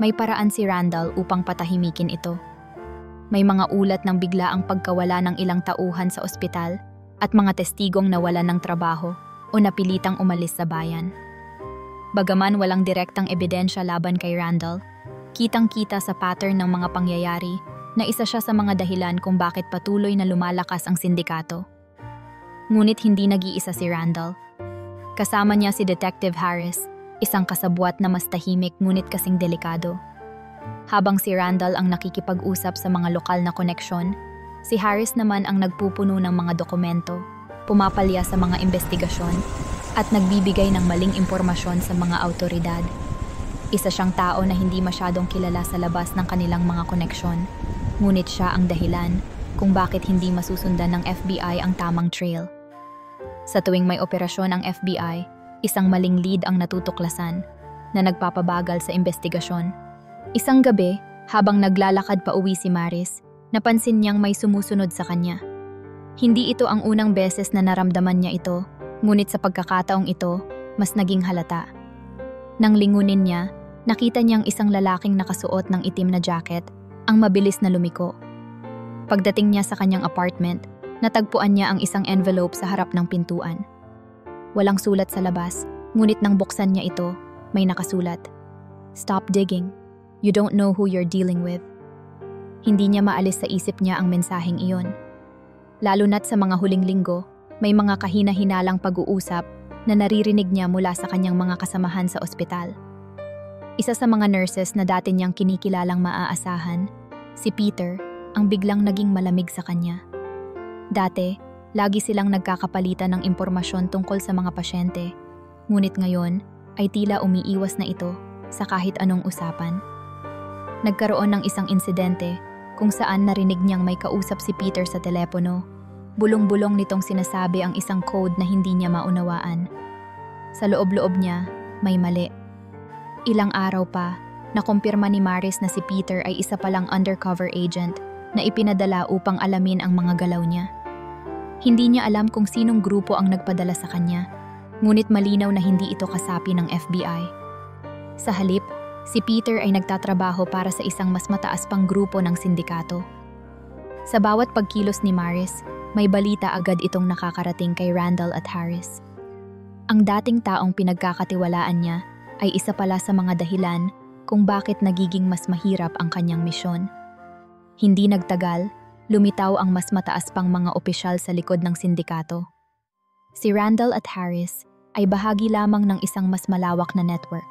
may paraan si Randall upang patahimikin ito. May mga ulat ng biglaang pagkawala ng ilang tauhan sa ospital at mga testigong nawalan ng trabaho o napilitang umalis sa bayan. Bagaman walang direktang ebidensya laban kay Randall, kitang-kita sa pattern ng mga pangyayari na isa siya sa mga dahilan kung bakit patuloy na lumalakas ang sindikato. Ngunit hindi nag-iisa si Randall. Kasama niya si Detective Harris, isang kasabwat na mas tahimik ngunit kasing delikado. Habang si Randall ang nakikipag-usap sa mga lokal na koneksyon, si Harris naman ang nagpupuno ng mga dokumento, pumapalya sa mga investigasyon, at nagbibigay ng maling impormasyon sa mga awtoridad. Isa siyang tao na hindi masyadong kilala sa labas ng kanilang mga koneksyon, ngunit siya ang dahilan kung bakit hindi masusundan ng FBI ang tamang trail. Sa tuwing may operasyon ang FBI, isang maling lead ang natutuklasan na nagpapabagal sa investigasyon. Isang gabi, habang naglalakad pa uwi si Maris, napansin niyang may sumusunod sa kanya. Hindi ito ang unang beses na naramdaman niya ito, ngunit sa pagkakataong ito, mas naging halata. Nang lingunin niya, nakita niyang isang lalaking nakasuot ng itim na jacket ang mabilis na lumiko. Pagdating niya sa kanyang apartment, natagpuan niya ang isang envelope sa harap ng pintuan. Walang sulat sa labas, ngunit nang buksan niya ito, may nakasulat, "Stop digging. You don't know who you're dealing with." Hindi niya maalis sa isip niya ang mensaheng iyon. Lalo na't sa mga huling linggo, may mga kahina-hinalang pag-uusap na naririnig niya mula sa kanyang mga kasamahan sa ospital. Isa sa mga nurses na dati niyang kinikilalang maaasahan, si Peter, ang biglang naging malamig sa kanya. Dati, lagi silang nagkakapalitan ng impormasyon tungkol sa mga pasyente, ngunit ngayon ay tila umiiwas na ito sa kahit anong usapan. Nagkaroon ng isang insidente kung saan narinig niyang may kausap si Peter sa telepono. Bulong-bulong nitong sinasabi ang isang code na hindi niya maunawaan. Sa loob-loob niya, may mali. Ilang araw pa, nakumpirma ni Maris na si Peter ay isa palang undercover agent na ipinadala upang alamin ang mga galaw niya. Hindi niya alam kung sinong grupo ang nagpadala sa kanya, ngunit malinaw na hindi ito kasapi ng FBI. Sa halip, si Peter ay nagtatrabaho para sa isang mas mataas pang grupo ng sindikato. Sa bawat pagkilos ni Maris, may balita agad itong nakakarating kay Randall at Harris. Ang dating taong pinagkakatiwalaan niya ay isa pala sa mga dahilan kung bakit nagiging mas mahirap ang kanyang misyon. Hindi nagtagal, lumitaw ang mas mataas pang mga opisyal sa likod ng sindikato. Si Randall at Harris ay bahagi lamang ng isang mas malawak na network.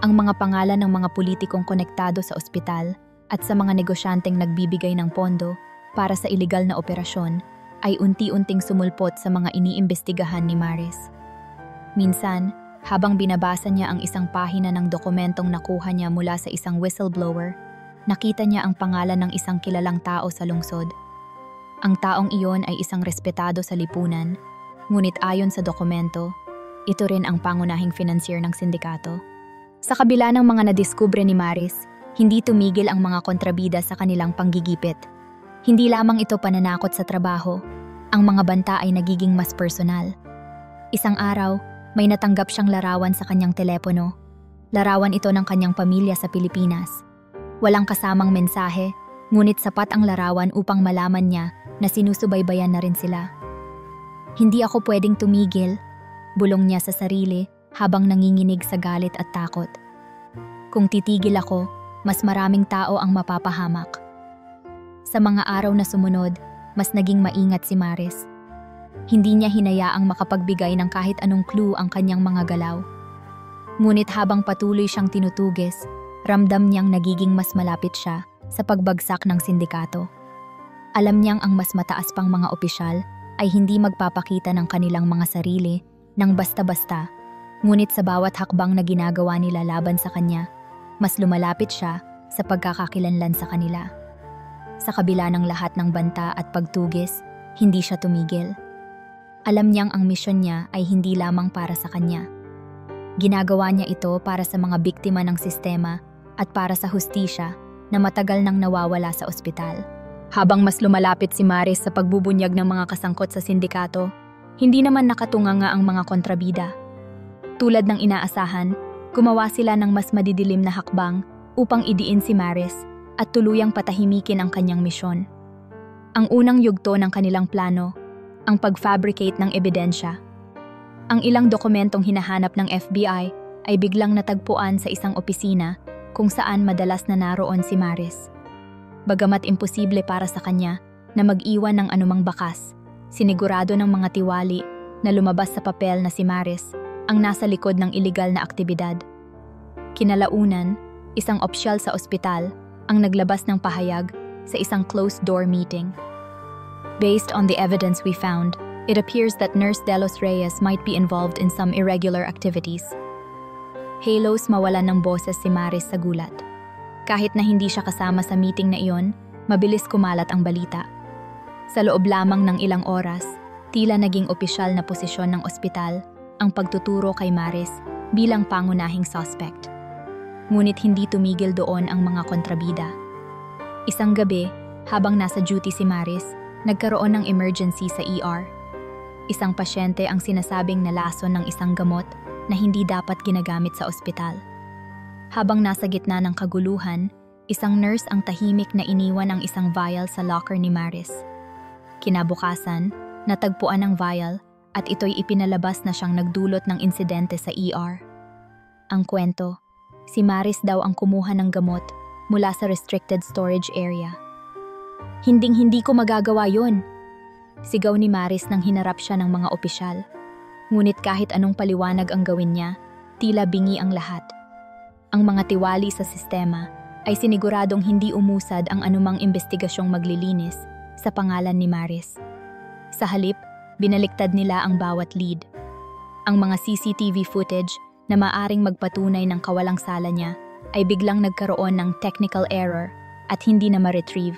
Ang mga pangalan ng mga politikong konektado sa ospital at sa mga negosyanteng nagbibigay ng pondo para sa iligal na operasyon ay unti-unting sumulpot sa mga iniimbestigahan ni Maris. Minsan, habang binabasa niya ang isang pahina ng dokumentong nakuha niya mula sa isang whistleblower, nakita niya ang pangalan ng isang kilalang tao sa lungsod. Ang taong iyon ay isang respetado sa lipunan, ngunit ayon sa dokumento, ito rin ang pangunahing financier ng sindikato. Sa kabila ng mga nadiskubre ni Maris, hindi tumigil ang mga kontrabida sa kanilang panggigipit. Hindi lamang ito pananakot sa trabaho, ang mga banta ay nagiging mas personal. Isang araw, may natanggap siyang larawan sa kanyang telepono. Larawan ito ng kanyang pamilya sa Pilipinas. Walang kasamang mensahe, ngunit sapat ang larawan upang malaman niya na sinusubaybayan na rin sila. Hindi ako pwedeng tumigil, bulong niya sa sarili habang nanginginig sa galit at takot. Kung titigil ako, mas maraming tao ang mapapahamak. Sa mga araw na sumunod, mas naging maingat si Maris. Hindi niya hinayaang makapagbigay ng kahit anong clue ang kanyang mga galaw. Ngunit habang patuloy siyang tinutugis, ramdam niyang nagiging mas malapit siya sa pagbagsak ng sindikato. Alam niyang ang mas mataas pang mga opisyal ay hindi magpapakita ng kanilang mga sarili nang basta-basta, ngunit sa bawat hakbang na ginagawa nila laban sa kanya, mas lumalapit siya sa pagkakakilanlan sa kanila. Sa kabila ng lahat ng banta at pagtugis, hindi siya tumigil. Alam niyang ang misyon niya ay hindi lamang para sa kanya. Ginagawa niya ito para sa mga biktima ng sistema at para sa hustisya na matagal nang nawawala sa ospital. Habang mas lumalapit si Maris sa pagbubunyag ng mga kasangkot sa sindikato, hindi naman nakatunganga ang mga kontrabida. Tulad ng inaasahan, gumawa sila ng mas madidilim na hakbang upang idiin si Maris at tuluyang patahimikin ang kanyang misyon. Ang unang yugto ng kanilang plano, ang pag-fabricate ng ebidensya. Ang ilang dokumentong hinahanap ng FBI ay biglang natagpuan sa isang opisina kung saan madalas na naroon si Maris. Bagamat imposible para sa kanya na mag-iwan ng anumang bakas, sinigurado ng mga tiwali na lumabas sa papel na si Maris ang nasa likod ng iligal na aktibidad. Kinalaunan, isang opisyal sa ospital ang naglabas ng pahayag sa isang closed-door meeting. Based on the evidence we found, it appears that Nurse Delos Reyes might be involved in some irregular activities. Halos mawalan ng boses si Maris sa gulat. Kahit na hindi siya kasama sa meeting na iyon, mabilis kumalat ang balita. Sa loob lamang ng ilang oras, tila naging opisyal na posisyon ng ospital ang pagtuturo kay Maris bilang pangunahing suspect. Ngunit hindi tumigil doon ang mga kontrabida. Isang gabi, habang nasa duty si Maris, nagkaroon ng emergency sa ER. Isang pasyente ang sinasabing nalason ng isang gamot na hindi dapat ginagamit sa ospital. Habang nasa gitna ng kaguluhan, isang nurse ang tahimik na iniwan ang isang vial sa locker ni Maris. Kinabukasan, natagpuan ang vial at ito'y ipinalabas na siyang nagdulot ng insidente sa ER. Ang kwento, si Maris daw ang kumuha ng gamot mula sa restricted storage area. Hinding-hindi ko magagawa yun, sigaw ni Maris nang hinarap siya ng mga opisyal. Ngunit kahit anong paliwanag ang gawin niya, tila bingi ang lahat. Ang mga tiwali sa sistema ay siniguradong hindi umusad ang anumang investigasyong maglilinis sa pangalan ni Maris. Sa halip, binaliktad nila ang bawat lead. Ang mga CCTV footage na maaring magpatunay ng kawalang sala niya ay biglang nagkaroon ng technical error at hindi na ma-retrieve.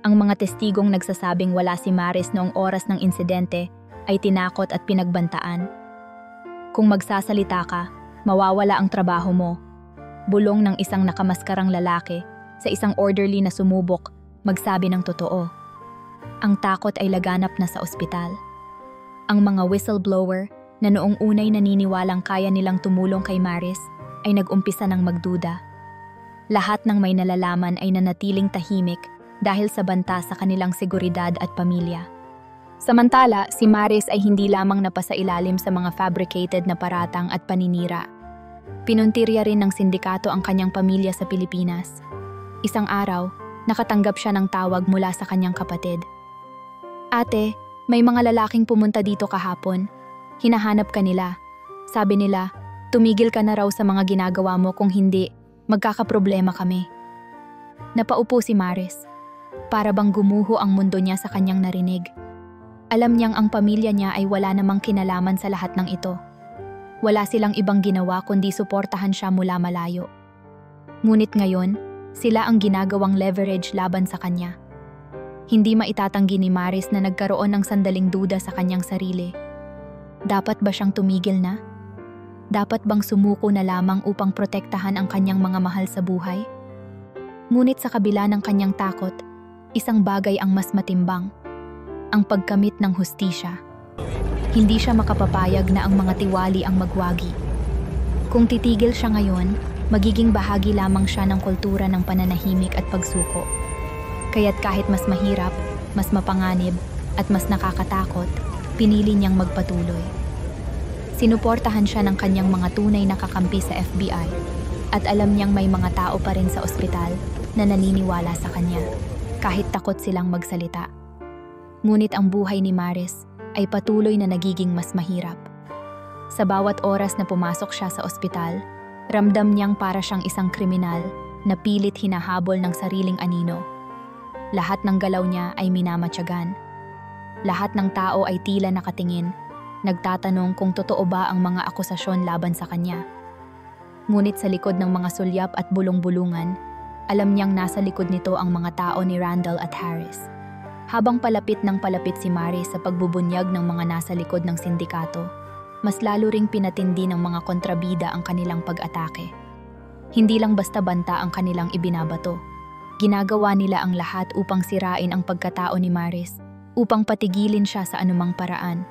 Ang mga testigong nagsasabing wala si Maris noong oras ng insidente ay tinakot at pinagbantaan. Kung magsasalita ka, mawawala ang trabaho mo. Bulong ng isang nakamaskarang lalaki sa isang orderly na sumubok magsabi ng totoo. Ang takot ay laganap na sa ospital. Ang mga whistleblower na noong unay naniniwalang kaya nilang tumulong kay Maris ay nag-umpisa ng magduda. Lahat ng may nalalaman ay nanatiling tahimik dahil sa banta sa kanilang seguridad at pamilya. Samantala, si Maris ay hindi lamang napasailalim sa mga fabricated na paratang at paninira. Pinuntirya rin ng sindikato ang kanyang pamilya sa Pilipinas. Isang araw, nakatanggap siya ng tawag mula sa kanyang kapatid. "Ate, may mga lalaking pumunta dito kahapon. Hinahanap ka nila. Sabi nila, tumigil ka na raw sa mga ginagawa mo, kung hindi, magkakaproblema kami." Napaupo si Maris. Para bang gumuho ang mundo niya sa kanyang narinig. Alam niyang ang pamilya niya ay wala namang kinalaman sa lahat ng ito. Wala silang ibang ginawa kundi suportahan siya mula malayo. Ngunit ngayon, Sila ang ginagawang leverage laban sa kanya. Hindi maitatanggi ni Maris na nagkaroon ng sandaling duda sa kanyang sarili. Dapat ba siyang tumigil na? Dapat bang sumuko na lamang upang protektahan ang kanyang mga mahal sa buhay? Ngunit sa kabila ng kanyang takot, isang bagay ang mas matimbang, ang pagkamit ng hustisya. Hindi siya makapapayag na ang mga tiwali ang magwagi. Kung titigil siya ngayon, magiging bahagi lamang siya ng kultura ng pananahimik at pagsuko. Kaya't kahit mas mahirap, mas mapanganib, at mas nakakatakot, pinili niyang magpatuloy. Sinuportahan siya ng kanyang mga tunay na kakampi sa FBI, at alam niyang may mga tao pa rin sa ospital na naniniwala sa kanya, kahit takot silang magsalita. Ngunit ang buhay ni Maris ay patuloy na nagiging mas mahirap. Sa bawat oras na pumasok siya sa ospital, ramdam niyang para siyang isang kriminal na pilit hinahabol ng sariling anino. Lahat ng galaw niya ay minamatyagan. Lahat ng tao ay tila nakatingin, nagtatanong kung totoo ba ang mga akusasyon laban sa kanya. Ngunit sa likod ng mga sulyap at bulong-bulungan, alam niyang nasa likod nito ang mga tao ni Randall at Harris. Habang palapit ng palapit si Maris sa pagbubunyag ng mga nasa likod ng sindikato, mas lalo ring pinatindi ng mga kontrabida ang kanilang pag-atake. Hindi lang basta banta ang kanilang ibinabato. Ginagawa nila ang lahat upang sirain ang pagkatao ni Maris, upang patigilin siya sa anumang paraan.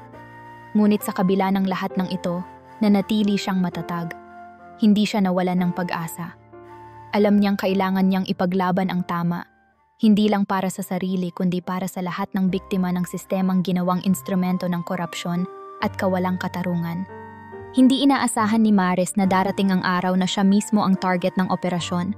Ngunit sa kabila ng lahat ng ito, nanatili siyang matatag. Hindi siya nawalan ng pag-asa. Alam niyang kailangan niyang ipaglaban ang tama, hindi lang para sa sarili kundi para sa lahat ng biktima ng sistemang ginawang instrumento ng korupsyon at kawalang katarungan. Hindi inaasahan ni Maris na darating ang araw na siya mismo ang target ng operasyon.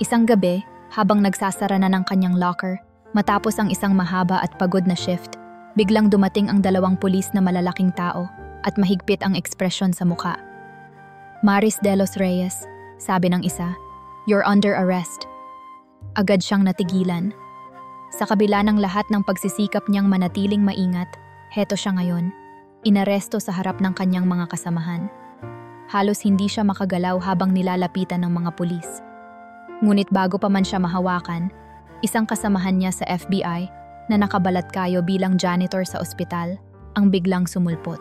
Isang gabi, habang nagsasara na ng kanyang locker, matapos ang isang mahaba at pagod na shift, biglang dumating ang 2 pulis na malalaking tao at mahigpit ang ekspresyon sa muka. "Maris de los Reyes," sabi ng isa, "you're under arrest." Agad siyang natigilan. Sa kabila ng lahat ng pagsisikap niyang manatiling maingat, heto siya ngayon, inaresto sa harap ng kanyang mga kasamahan. Halos hindi siya makagalaw habang nilalapitan ng mga pulis. Ngunit bago pa man siya mahawakan, isang kasamahan niya sa FBI na nakabalatkayo bilang janitor sa ospital ang biglang sumulpot.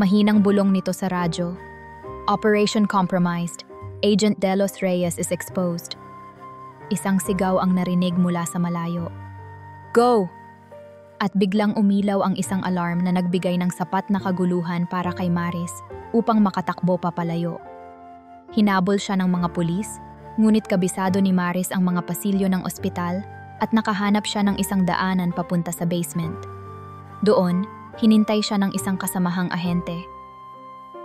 Mahinang bulong nito sa radyo, "Operation compromised. Agent De Los Reyes is exposed." Isang sigaw ang narinig mula sa malayo. "Go!" At biglang umilaw ang isang alarm na nagbigay ng sapat na kaguluhan para kay Maris upang makatakbo papalayo. Hinabol siya ng mga pulis, ngunit kabisado ni Maris ang mga pasilyo ng ospital at nakahanap siya ng isang daanan papunta sa basement. Doon, hinintay siya ng isang kasamahang ahente.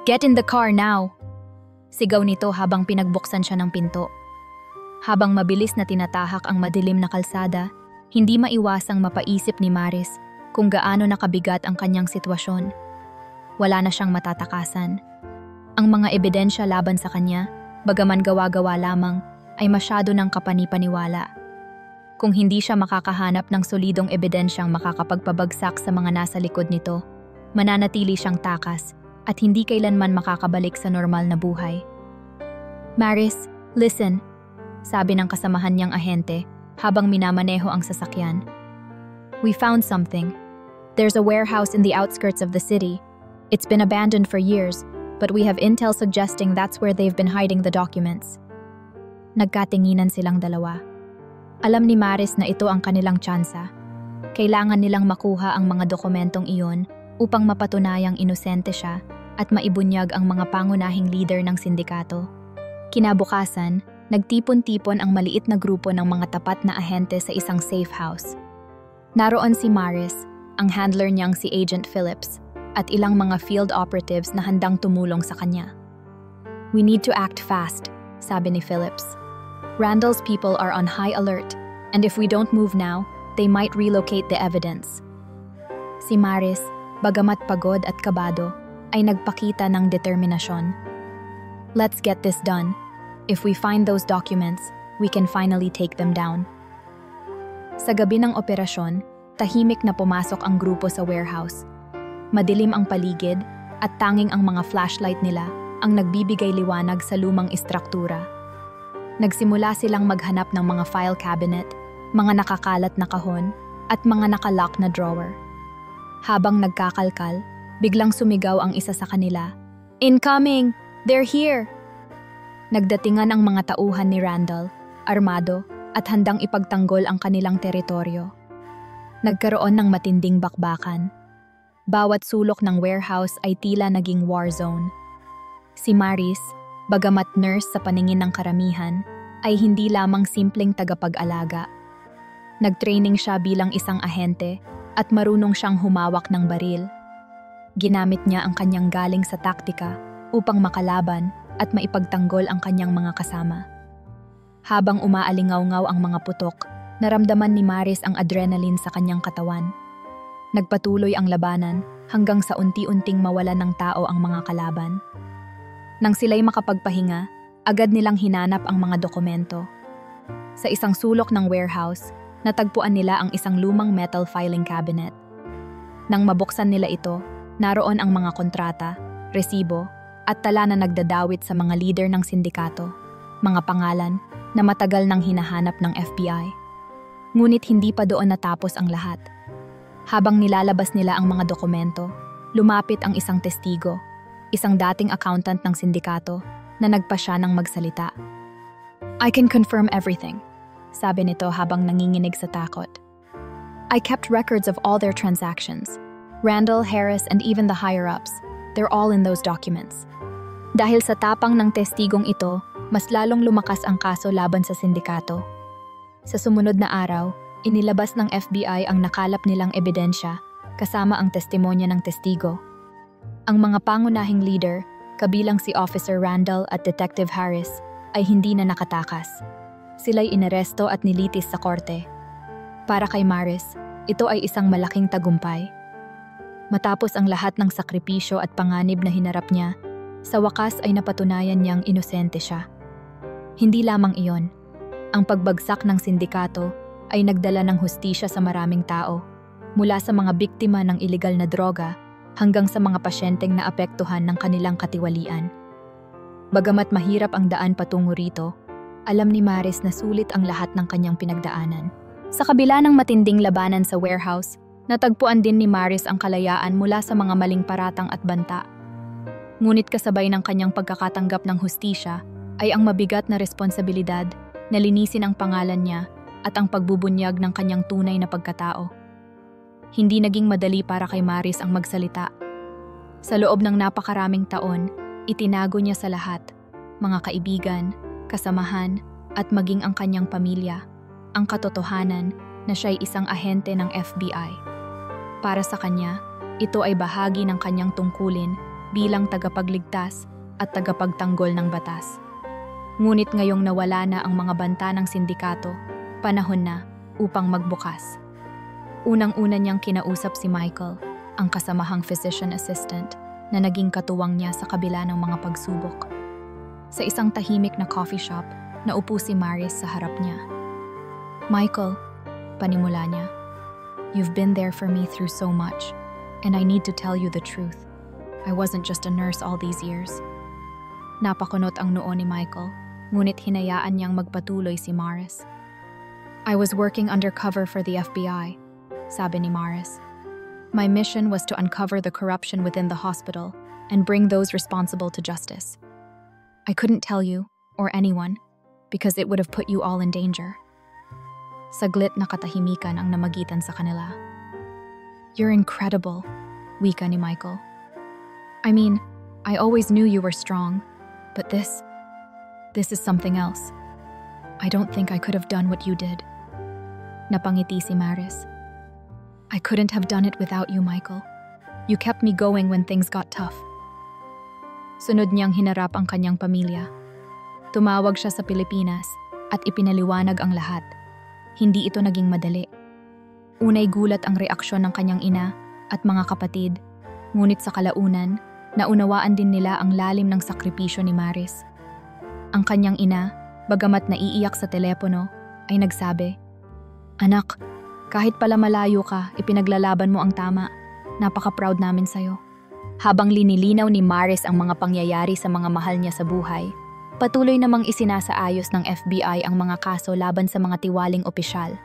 "Get in the car now!" Sigaw nito habang pinagbuksan siya ng pinto. Habang mabilis na tinatahak ang madilim na kalsada, hindi maiwasang mapaisip ni Maris kung gaano nakabigat ang kanyang sitwasyon. Wala na siyang matatakasan. Ang mga ebidensya laban sa kanya, bagaman gawa-gawa lamang, ay masyado ng kapanipaniwala. Kung hindi siya makakahanap ng solidong ebidensyang makakapagpabagsak sa mga nasa likod nito, mananatili siyang takas at hindi kailanman makakabalik sa normal na buhay. "Maris, listen," sabi ng kasamahan niyang ahente habang minamaneho ang sasakyan. "We found something. There's a warehouse in the outskirts of the city. It's been abandoned for years, but we have intel suggesting that's where they've been hiding the documents." Nagkatinginan silang dalawa. Alam ni Maris na ito ang kanilang tsansa. Kailangan nilang makuha ang mga dokumentong iyon upang mapatunayang inosente siya at maibunyag ang mga pangunahing leader ng sindikato. Kinabukasan, nagtipon-tipon ang maliit na grupo ng mga tapat na ahente sa isang safe house. Naroon si Maris, ang handler niyang si Agent Phillips, at ilang mga field operatives na handang tumulong sa kanya. "We need to act fast," sabi ni Phillips. "Randall's people are on high alert, and if we don't move now, they might relocate the evidence." Si Maris, bagamat pagod at kabado, ay nagpakita ng determinasyon. "Let's get this done. If we find those documents, we can finally take them down." Sa gabi ng operasyon, tahimik na pumasok ang grupo sa warehouse. Madilim ang paligid at tanging ang mga flashlight nila ang nagbibigay liwanag sa lumang istruktura. Nagsimula silang maghanap ng mga file cabinet, mga nakakalat na kahon, at mga nakalock na drawer. Habang nagkakalkal, biglang sumigaw ang isa sa kanila. "Incoming! They're here!" Nagdatingan ang mga tauhan ni Randall, armado, at handang ipagtanggol ang kanilang teritoryo. Nagkaroon ng matinding bakbakan. Bawat sulok ng warehouse ay tila naging war zone. Si Maris, bagamat nurse sa paningin ng karamihan, ay hindi lamang simpleng tagapag-alaga. Nagtraining siya bilang isang ahente at marunong siyang humawak ng baril. Ginamit niya ang kanyang galing sa taktika upang makalaban at maipagtanggol ang kanyang mga kasama. Habang umaalingaw-ngaw ang mga putok, naramdaman ni Maris ang adrenaline sa kanyang katawan. Nagpatuloy ang labanan hanggang sa unti-unting mawalan ng tao ang mga kalaban. Nang sila'y makapagpahinga, agad nilang hinanap ang mga dokumento. Sa isang sulok ng warehouse, natagpuan nila ang isang lumang metal filing cabinet. Nang mabuksan nila ito, naroon ang mga kontrata, resibo, at tala na nagdadawit sa mga leader ng sindikato, mga pangalan na matagal nang hinahanap ng FBI. Ngunit hindi pa doon natapos ang lahat. Habang nilalabas nila ang mga dokumento, lumapit ang isang testigo, isang dating accountant ng sindikato na nagpasya ng magsalita. "I can confirm everything," sabi nito habang nanginginig sa takot. "I kept records of all their transactions. Randall, Harris, and even the higher-ups, they're all in those documents." Dahil sa tapang ng testigong ito, mas lalong lumakas ang kaso laban sa sindikato. Sa sumunod na araw, inilabas ng FBI ang nakalap nilang ebidensya kasama ang testimonya ng testigo. Ang mga pangunahing leader, kabilang si Officer Randall at Detective Harris, ay hindi na nakatakas. Sila'y inaresto at nilitis sa korte. Para kay Maris, ito ay isang malaking tagumpay. Matapos ang lahat ng sakripisyo at panganib na hinarap niya, sa wakas ay napatunayan niyang inosente siya. Hindi lamang iyon, ang pagbagsak ng sindikato ay nagdala ng hustisya sa maraming tao, mula sa mga biktima ng ilegal na droga hanggang sa mga pasyenteng naapektuhan ng kanilang katiwalian. Bagamat mahirap ang daan patungo rito, alam ni Maris na sulit ang lahat ng kanyang pinagdaanan. Sa kabila ng matinding labanan sa warehouse, natagpuan din ni Maris ang kalayaan mula sa mga maling paratang at banta. Ngunit kasabay ng kanyang pagkakatanggap ng hustisya ay ang mabigat na responsibilidad na linisin ang pangalan niya at ang pagbubunyag ng kanyang tunay na pagkatao. Hindi naging madali para kay Maris ang magsalita. Sa loob ng napakaraming taon, itinago niya sa lahat, mga kaibigan, kasamahan, at maging ang kanyang pamilya, ang katotohanan na siya'y isang ahente ng FBI. Para sa kanya, ito ay bahagi ng kanyang tungkulin bilang tagapagligtas at tagapagtanggol ng batas. Ngunit ngayong nawala na ang mga banta ng sindikato, panahon na upang magbukas. Unang-una niyang kinausap si Michael, ang kasamahang physician assistant na naging katuwang niya sa kabila ng mga pagsubok. Sa isang tahimik na coffee shop, naupo si Maris sa harap niya. "Michael," panimula niya, "you've been there for me through so much, and I need to tell you the truth. I wasn't just a nurse all these years." Napakunot ang noo ni Michael, ngunit hinayaan niyang magpatuloy si Maris. "I was working undercover for the FBI," sabi ni Maris. "My mission was to uncover the corruption within the hospital and bring those responsible to justice. I couldn't tell you, or anyone, because it would have put you all in danger." Saglit na katahimikan ang namagitan sa kanila. "You're incredible," wika ni Michael. "I mean, I always knew you were strong, but this is something else. I don't think I could have done what you did." Napangiti si Maris. "I couldn't have done it without you, Michael. You kept me going when things got tough." Sunod niyang hinarap ang kanyang pamilya. Tumawag siya sa Pilipinas at ipinaliwanag ang lahat. Hindi ito naging madali. Unay gulat ang reaksyon ng kanyang ina at mga kapatid, ngunit sa kalaunan, naunawaan din nila ang lalim ng sakripisyo ni Maris. Ang kanyang ina, bagamat naiiyak sa telepono, ay nagsabi, "Anak, kahit pala malayo ka, ipinaglalaban mo ang tama. Napaka-proud namin sa'yo." Habang linilinaw ni Maris ang mga pangyayari sa mga mahal niya sa buhay, Patuloy namang isinasaayos ng FBI ang mga kaso laban sa mga tiwaling opisyal.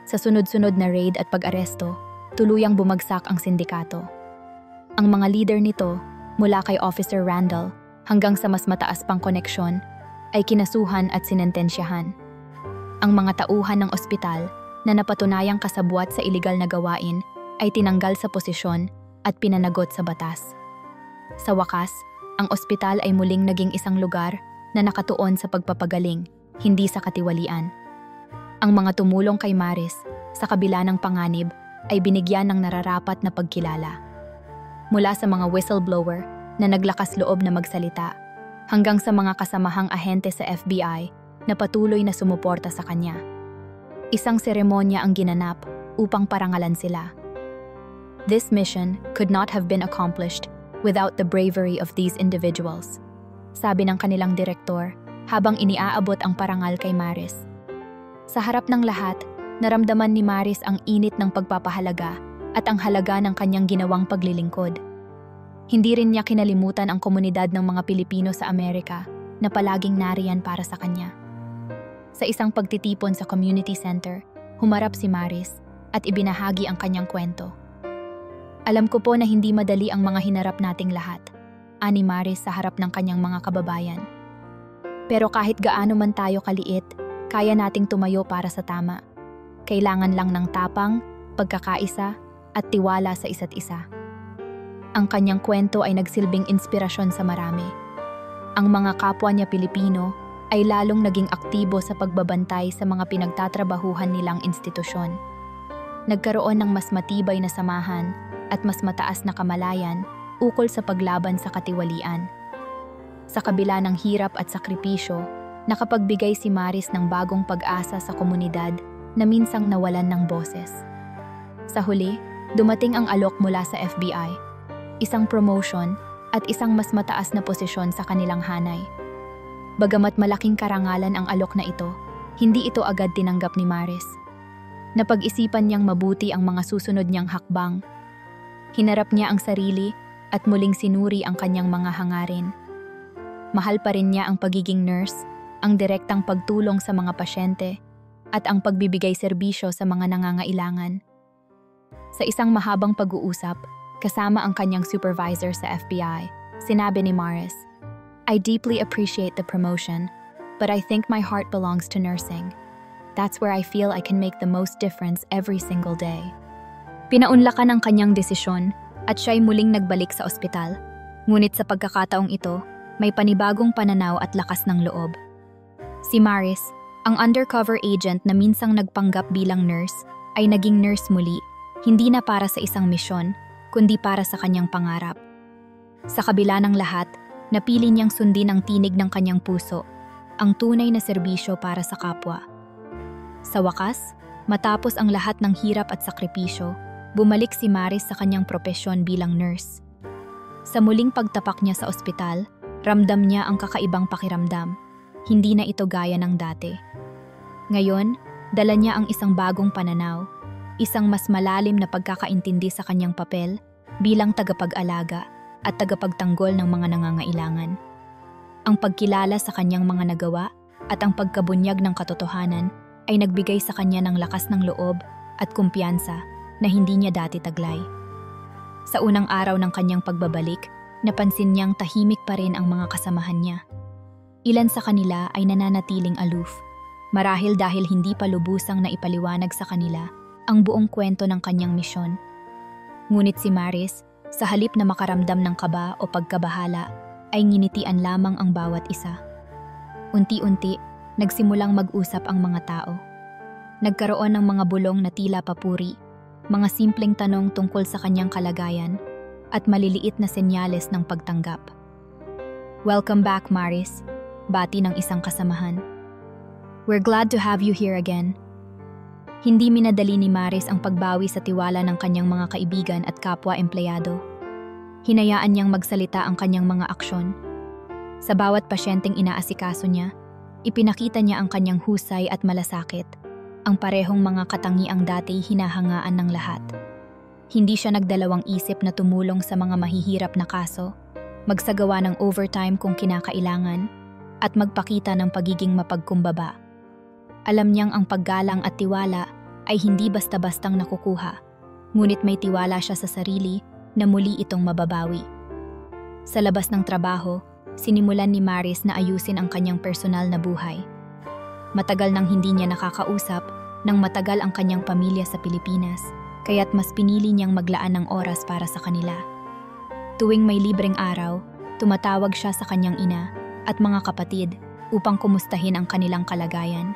Sa sunod-sunod na raid at pag-aresto, tuluyang bumagsak ang sindikato. Ang mga leader nito, mula kay Officer Randall hanggang sa mas mataas pang koneksyon, ay kinasuhan at sinentensyahan. Ang mga tauhan ng ospital na napatunayang kasabwat sa iligal na gawain ay tinanggal sa posisyon at pinanagot sa batas. Sa wakas, ang ospital ay muling naging isang lugar na nakatuon sa pagpapagaling, hindi sa katiwalian. Ang mga tumulong kay Maris sa kabila ng panganib ay binigyan ng nararapat na pagkilala. Mula sa mga whistleblower na naglakas loob na magsalita, hanggang sa mga kasamahang ahente sa FBI na patuloy na sumuporta sa kanya. Isang seremonya ang ginanap upang parangalan sila. This mission could not have been accomplished without the bravery of these individuals, sabi ng kanilang direktor habang iniaabot ang parangal kay Maris. Sa harap ng lahat, naramdaman ni Maris ang init ng pagpapahalaga at ang halaga ng kanyang ginawang paglilingkod. Hindi rin niya kinalimutan ang komunidad ng mga Pilipino sa Amerika na palaging nariyan para sa kanya. Sa isang pagtitipon sa community center, humarap si Maris at ibinahagi ang kanyang kwento. Alam ko po na hindi madali ang mga hinarap nating lahat, ani Maris sa harap ng kanyang mga kababayan. Pero kahit gaano man tayo kaliit, kaya nating tumayo para sa tama. Kailangan lang ng tapang, pagkakaisa, at tiwala sa isa't isa. Ang kanyang kwento ay nagsilbing inspirasyon sa marami. Ang mga kapwa niya Pilipino ay lalong naging aktibo sa pagbabantay sa mga pinagtatrabahuhan nilang institusyon. Nagkaroon ng mas matibay na samahan at mas mataas na kamalayan ukol sa paglaban sa katiwalian. Sa kabila ng hirap at sakripisyo, nakapagbigay si Maris ng bagong pag-asa sa komunidad na minsang nawalan ng boses. Sa huli, dumating ang alok mula sa FBI, isang promotion at isang mas mataas na posisyon sa kanilang hanay. Bagamat malaking karangalan ang alok na ito, hindi ito agad tinanggap ni Maris. Napag-isipan niyang mabuti ang mga susunod niyang hakbang. Hinarap niya ang sarili at muling sinuri ang kanyang mga hangarin. Mahal pa rin niya ang pagiging nurse, ang direktang pagtulong sa mga pasyente, at ang pagbibigay serbisyo sa mga nangangailangan. Sa isang mahabang pag-uusap, kasama ang kanyang supervisor sa FBI, sinabi ni Maris, "I deeply appreciate the promotion, but I think my heart belongs to nursing. That's where I feel I can make the most difference every single day." Pinaunlakan ang kanyang desisyon at siya'y muling nagbalik sa ospital. Ngunit sa pagkakataong ito, may panibagong pananaw at lakas ng loob. Si Maris, ang undercover agent na minsang nagpanggap bilang nurse, ay naging nurse muli, hindi na para sa isang misyon, kundi para sa kanyang pangarap. Sa kabila ng lahat, napili niyang sundin ang tinig ng kanyang puso, ang tunay na serbisyo para sa kapwa. Sa wakas, matapos ang lahat ng hirap at sakripisyo, bumalik si Maris sa kanyang propesyon bilang nurse. Sa muling pagtapak niya sa ospital, ramdam niya ang kakaibang pakiramdam. Hindi na ito gaya ng dati. Ngayon, dala niya ang isang bagong pananaw, isang mas malalim na pagkakaintindi sa kanyang papel bilang tagapag-alaga at tagapagtanggol ng mga nangangailangan. Ang pagkilala sa kanyang mga nagawa at ang pagkabunyag ng katotohanan ay nagbigay sa kanya ng lakas ng loob at kumpiyansa na hindi niya dati taglay. Sa unang araw ng kanyang pagbabalik, napansin niyang tahimik pa rin ang mga kasamahan niya. Ilan sa kanila ay nananatiling aloof, marahil dahil hindi pa lubusang naipaliwanag sa kanila ang buong kwento ng kanyang misyon. Ngunit si Maris, sa halip na makaramdam ng kaba o pagkabahala, ay nginitian lamang ang bawat isa. Unti-unti, nagsimulang mag-usap ang mga tao. Nagkaroon ng mga bulong na tila papuri, mga simpleng tanong tungkol sa kanyang kalagayan, at maliliit na senyales ng pagtanggap. "Welcome back, Maris," bati ng isang kasamahan. "We're glad to have you here again." Hindi minadali ni Maris ang pagbawi sa tiwala ng kanyang mga kaibigan at kapwa-empleyado. Hinayaan niyang magsalita ang kanyang mga aksyon. Sa bawat pasyenteng inaasikaso niya, ipinakita niya ang kanyang husay at malasakit, ang parehong mga katangiang dati hinahangaan ng lahat. Hindi siya nagdalawang isip na tumulong sa mga mahihirap na kaso, magsagawa ng overtime kung kinakailangan, at magpakita ng pagiging mapagkumbaba. Alam niyang ang paggalang at tiwala ay hindi basta-bastang nakukuha, ngunit may tiwala siya sa sarili na muli itong mababawi. Sa labas ng trabaho, sinimulan ni Maris na ayusin ang kanyang personal na buhay. Matagal nang hindi niya nakakausap nang matagal ang kanyang pamilya sa Pilipinas, kaya't mas pinili niyang maglaan ng oras para sa kanila. Tuwing may libreng araw, tumatawag siya sa kanyang ina at mga kapatid upang kumustahin ang kanilang kalagayan.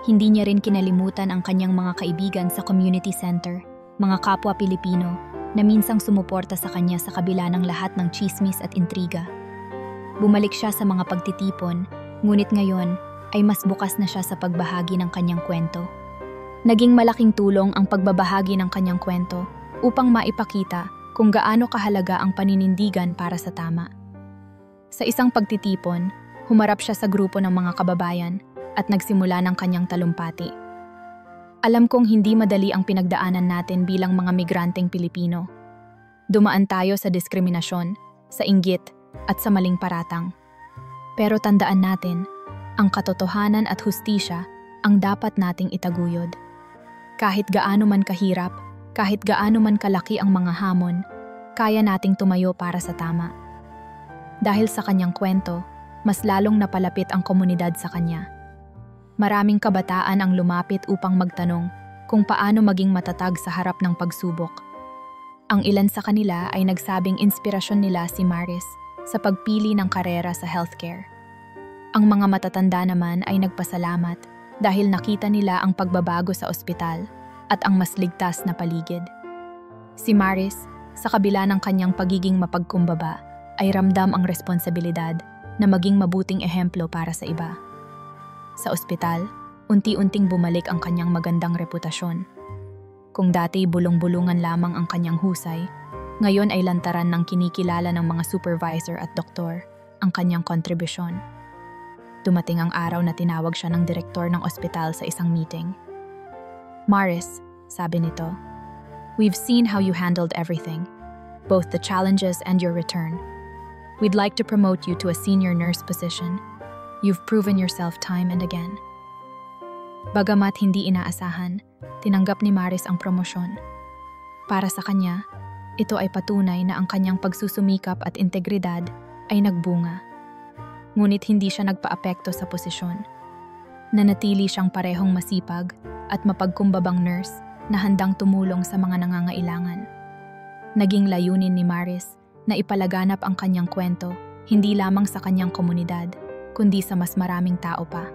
Hindi niya rin kinalimutan ang kanyang mga kaibigan sa community center, mga kapwa Pilipino na minsang sumuporta sa kanya sa kabila ng lahat ng tsismis at intriga. Bumalik siya sa mga pagtitipon, ngunit ngayon ay mas bukas na siya sa pagbahagi ng kanyang kwento. Naging malaking tulong ang pagbabahagi ng kanyang kwento upang maipakita kung gaano kahalaga ang paninindigan para sa tama. Sa isang pagtitipon, humarap siya sa grupo ng mga kababayan at nagsimula ng kanyang talumpati. Alam kong hindi madali ang pinagdaanan natin bilang mga migranteng Pilipino. Dumaan tayo sa diskriminasyon, sa inggit, at sa maling paratang. Pero tandaan natin, ang katotohanan at hustisya ang dapat nating itaguyod. Kahit gaano man kahirap, kahit gaano man kalaki ang mga hamon, kaya nating tumayo para sa tama. Dahil sa kanyang kwento, mas lalong napalapit ang komunidad sa kanya. Maraming kabataan ang lumapit upang magtanong kung paano maging matatag sa harap ng pagsubok. Ang ilan sa kanila ay nagsabing inspirasyon nila si Maris sa pagpili ng karera sa healthcare. Ang mga matatanda naman ay nagpasalamat dahil nakita nila ang pagbabago sa ospital at ang mas ligtas na paligid. Si Maris, sa kabila ng kanyang pagiging mapagkumbaba, ay ramdam ang responsibilidad na maging mabuting ehemplo para sa iba. Sa ospital, unti-unting bumalik ang kanyang magandang reputasyon. Kung dati bulong-bulungan lamang ang kanyang husay, ngayon ay lantaran ng kinikilala ng mga supervisor at doktor ang kanyang kontribusyon. Dumating ang araw na tinawag siya ng direktor ng ospital sa isang meeting. "Maris," sabi nito, "we've seen how you handled everything, both the challenges and your return. We'd like to promote you to a senior nurse position. You've proven yourself time and again." Bagamat hindi inaasahan, tinanggap ni Maris ang promosyon. Para sa kanya, ito ay patunay na ang kanyang pagsusumikap at integridad ay nagbunga. Ngunit hindi siya nagpaapekto sa posisyon. Nanatili siyang parehong masipag at mapagkumbabang nurse na handang tumulong sa mga nangangailangan. Naging layunin ni Maris na ipalaganap ang kanyang kwento hindi lamang sa kanyang komunidad, kundi sa mas maraming tao pa.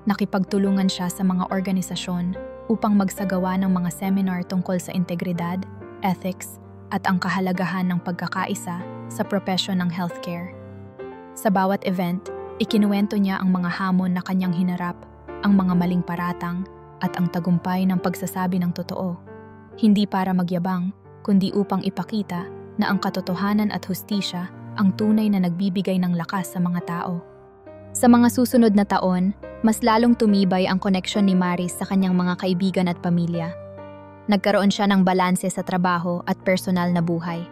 Nakipagtulungan siya sa mga organisasyon upang magsagawa ng mga seminar tungkol sa integridad, ethics, at ang kahalagahan ng pagkakaisa sa propesyon ng healthcare. Sa bawat event, ikinuwento niya ang mga hamon na kanyang hinarap, ang mga maling paratang, at ang tagumpay ng pagsasabi ng totoo. Hindi para magyabang, kundi upang ipakita na ang katotohanan at hustisya ang tunay na nagbibigay ng lakas sa mga tao. Sa mga susunod na taon, mas lalong tumibay ang koneksyon ni Maris sa kanyang mga kaibigan at pamilya. Nagkaroon siya ng balanse sa trabaho at personal na buhay.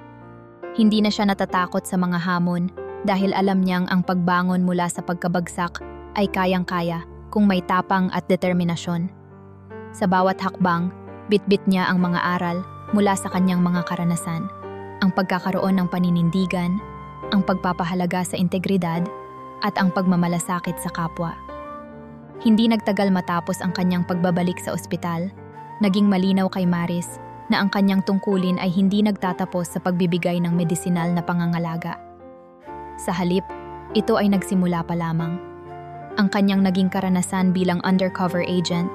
Hindi na siya natatakot sa mga hamon dahil alam niyang ang pagbangon mula sa pagkabagsak ay kayang-kaya kung may tapang at determinasyon. Sa bawat hakbang, bitbit niya ang mga aral mula sa kanyang mga karanasan, ang pagkakaroon ng paninindigan, ang pagpapahalaga sa integridad, at ang pagmamalasakit sa kapwa. Hindi nagtagal matapos ang kanyang pagbabalik sa ospital, naging malinaw kay Maris na ang kanyang tungkulin ay hindi nagtatapos sa pagbibigay ng medisinal na pangangalaga. Sa halip, ito ay nagsimula pa lamang. Ang kanyang naging karanasan bilang undercover agent,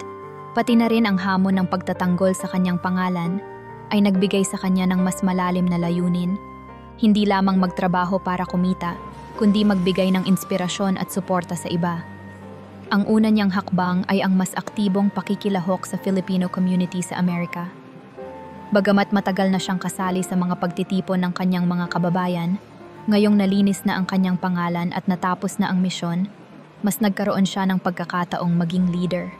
pati na rin ang hamon ng pagtatanggol sa kanyang pangalan, ay nagbigay sa kanya ng mas malalim na layunin, hindi lamang magtrabaho para kumita, kundi magbigay ng inspirasyon at suporta sa iba. Ang una niyang hakbang ay ang mas aktibong pakikilahok sa Filipino community sa Amerika. Bagamat matagal na siyang kasali sa mga pagtitipon ng kanyang mga kababayan, ngayong nalinis na ang kanyang pangalan at natapos na ang misyon, mas nagkaroon siya ng pagkakataong maging leader.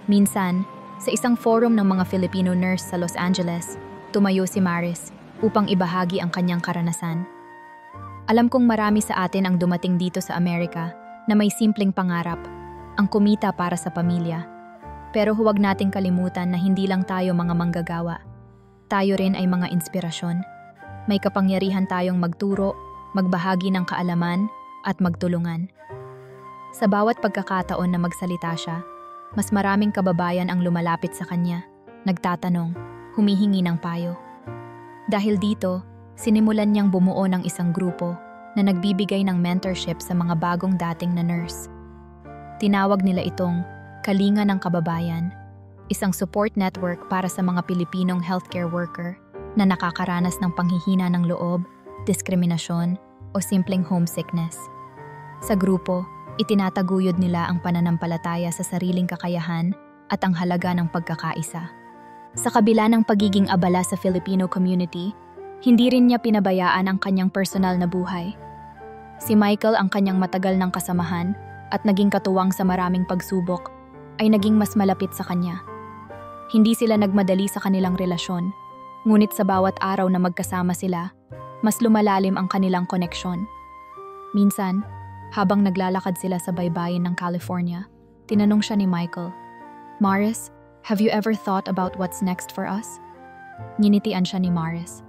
Minsan, sa isang forum ng mga Filipino nurse sa Los Angeles, tumayo si Maris upang ibahagi ang kanyang karanasan. Alam kong marami sa atin ang dumating dito sa Amerika na may simpleng pangarap, ang kumita para sa pamilya. Pero huwag nating kalimutan na hindi lang tayo mga manggagawa. Tayo rin ay mga inspirasyon. May kapangyarihan tayong magturo, magbahagi ng kaalaman, at magtulungan. Sa bawat pagkakataon na magsalita siya, mas maraming kababayan ang lumalapit sa kanya, nagtatanong, humihingi ng payo. Dahil dito, sinimulan niyang bumuo ng isang grupo na nagbibigay ng mentorship sa mga bagong dating na nurse. Tinawag nila itong Kalinga ng Kababayan, isang support network para sa mga Pilipinong healthcare worker na nakakaranas ng panghihina ng loob, diskriminasyon, o simpleng homesickness. Sa grupo, itinataguyod nila ang pananampalataya sa sariling kakayahan at ang halaga ng pagkakaisa. Sa kabila ng pagiging abala sa Filipino community, hindi rin niya pinabayaan ang kanyang personal na buhay. Si Michael, ang kanyang matagal ng kasamahan at naging katuwang sa maraming pagsubok, ay naging mas malapit sa kanya. Hindi sila nagmadali sa kanilang relasyon, ngunit sa bawat araw na magkasama sila, mas lumalalim ang kanilang koneksyon. Minsan, habang naglalakad sila sa baybayin ng California, tinanong siya ni Michael, "Maris, have you ever thought about what's next for us?" Nginitian siya ni Maris.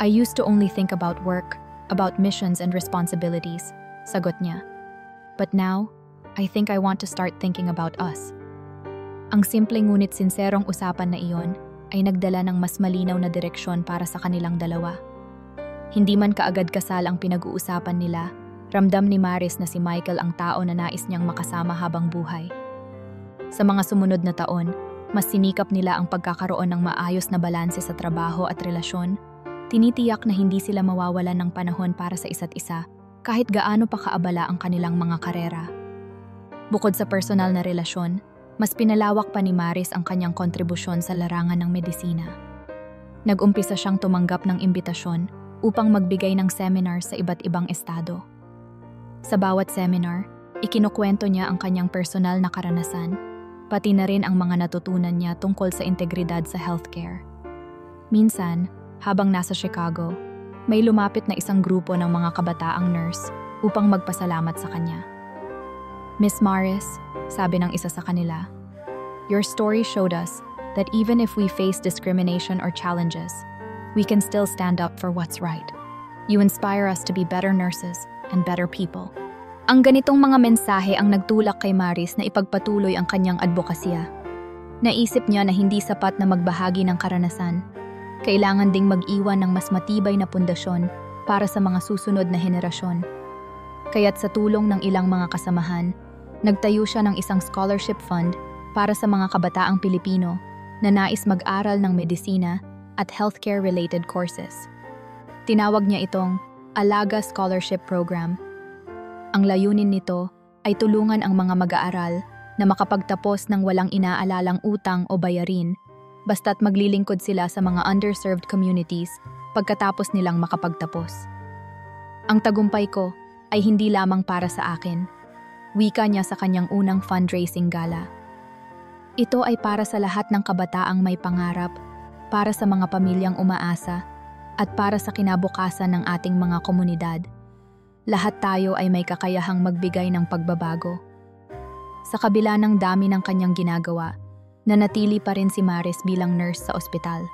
"I used to only think about work, about missions and responsibilities," sagot niya. "But now, I think I want to start thinking about us." Ang simpleng ngunit sinserong usapan na iyon ay nagdala ng mas malinaw na direksyon para sa kanilang dalawa. Hindi man kaagad kasal ang pinag-uusapan nila, ramdam ni Maris na si Michael ang tao na nais niyang makasama habang buhay. Sa mga sumunod na taon, mas sinikap nila ang pagkakaroon ng maayos na balanse sa trabaho at relasyon. Tinitiyak na hindi sila mawawalan ng panahon para sa isa't isa kahit gaano pa kaabala ang kanilang mga karera. Bukod sa personal na relasyon, mas pinalawak pa ni Maris ang kanyang kontribusyon sa larangan ng medisina. Nag-umpisa siyang tumanggap ng imbitasyon upang magbigay ng seminar sa iba't ibang estado. Sa bawat seminar, ikinukwento niya ang kanyang personal na karanasan, pati na rin ang mga natutunan niya tungkol sa integridad sa healthcare. Minsan, habang nasa Chicago, may lumapit na isang grupo ng mga kabataang nurse upang magpasalamat sa kanya. "Miss Maris," sabi ng isa sa kanila, "your story showed us that even if we face discrimination or challenges, we can still stand up for what's right. You inspire us to be better nurses and better people." Ang ganitong mga mensahe ang nagtulak kay Maris na ipagpatuloy ang kanyang advokasya. Naisip niya na hindi sapat na magbahagi ng karanasan. Kailangan ding mag-iwan ng mas matibay na pundasyon para sa mga susunod na henerasyon. Kaya't sa tulong ng ilang mga kasamahan, nagtayo siya ng isang scholarship fund para sa mga kabataang Pilipino na nais mag-aral ng medisina at healthcare-related courses. Tinawag niya itong Alaga Scholarship Program. Ang layunin nito ay tulungan ang mga mag-aaral na makapagtapos ng walang inaalalang utang o bayarin basta't maglilingkod sila sa mga underserved communities pagkatapos nilang makapagtapos. Ang tagumpay ko ay hindi lamang para sa akin, wika niya sa kanyang unang fundraising gala. Ito ay para sa lahat ng kabataang may pangarap, para sa mga pamilyang umaasa, at para sa kinabukasan ng ating mga komunidad. Lahat tayo ay may kakayahang magbigay ng pagbabago. Sa kabila ng dami ng kanyang ginagawa, nanatili pa rin si Maris bilang nurse sa ospital.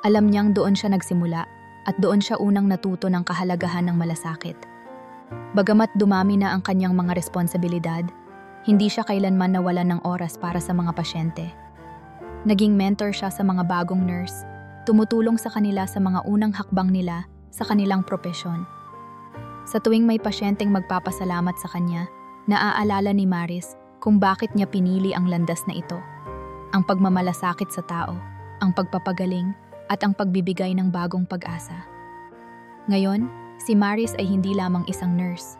Alam niyang doon siya nagsimula at doon siya unang natuto ng kahalagahan ng malasakit. Bagamat dumami na ang kanyang mga responsibilidad, hindi siya kailanman nawalan ng oras para sa mga pasyente. Naging mentor siya sa mga bagong nurse, tumutulong sa kanila sa mga unang hakbang nila sa kanilang propesyon. Sa tuwing may pasyenteng magpapasalamat sa kanya, naaalala ni Maris kung bakit niya pinili ang landas na ito. Ang pagmamalasakit sa tao, ang pagpapagaling, at ang pagbibigay ng bagong pag-asa. Ngayon, si Maris ay hindi lamang isang nurse.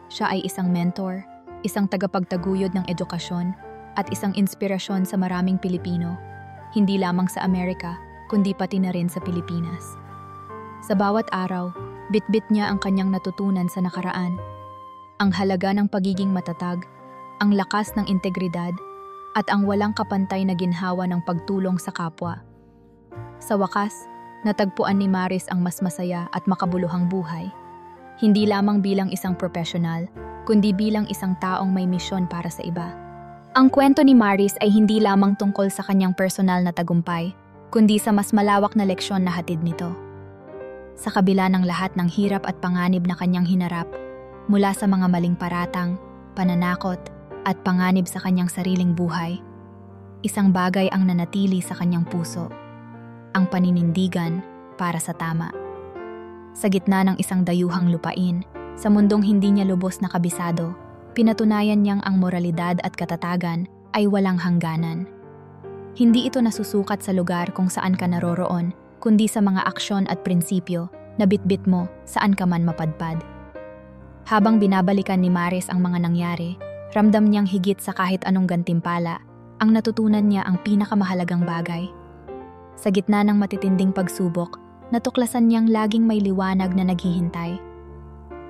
Siya ay isang mentor, isang tagapagtaguyod ng edukasyon, at isang inspirasyon sa maraming Pilipino, hindi lamang sa Amerika, kundi pati na rin sa Pilipinas. Sa bawat araw, bitbit niya ang kanyang natutunan sa nakaraan. Ang halaga ng pagiging matatag, ang lakas ng integridad, at ang walang kapantay na ginhawa ng pagtulong sa kapwa. Sa wakas, natagpuan ni Maris ang mas masaya at makabuluhang buhay. Hindi lamang bilang isang profesional, kundi bilang isang taong may misyon para sa iba. Ang kwento ni Maris ay hindi lamang tungkol sa kanyang personal na tagumpay, kundi sa mas malawak na leksyon na hatid nito. Sa kabila ng lahat ng hirap at panganib na kanyang hinarap, mula sa mga maling paratang, pananakot, at panganib sa kanyang sariling buhay, isang bagay ang nanatili sa kanyang puso, ang paninindigan para sa tama. Sa gitna ng isang dayuhang lupain, sa mundong hindi niya lubos na kabisado, pinatunayan niyang ang moralidad at katatagan ay walang hangganan. Hindi ito nasusukat sa lugar kung saan ka naroroon, kundi sa mga aksyon at prinsipyo na bitbit mo saan ka man mapadpad. Habang binabalikan ni Maris ang mga nangyari, ramdam niyang higit sa kahit anong gantimpala, ang natutunan niya ang pinakamahalagang bagay. Sa gitna ng matitinding pagsubok, natuklasan niyang laging may liwanag na naghihintay.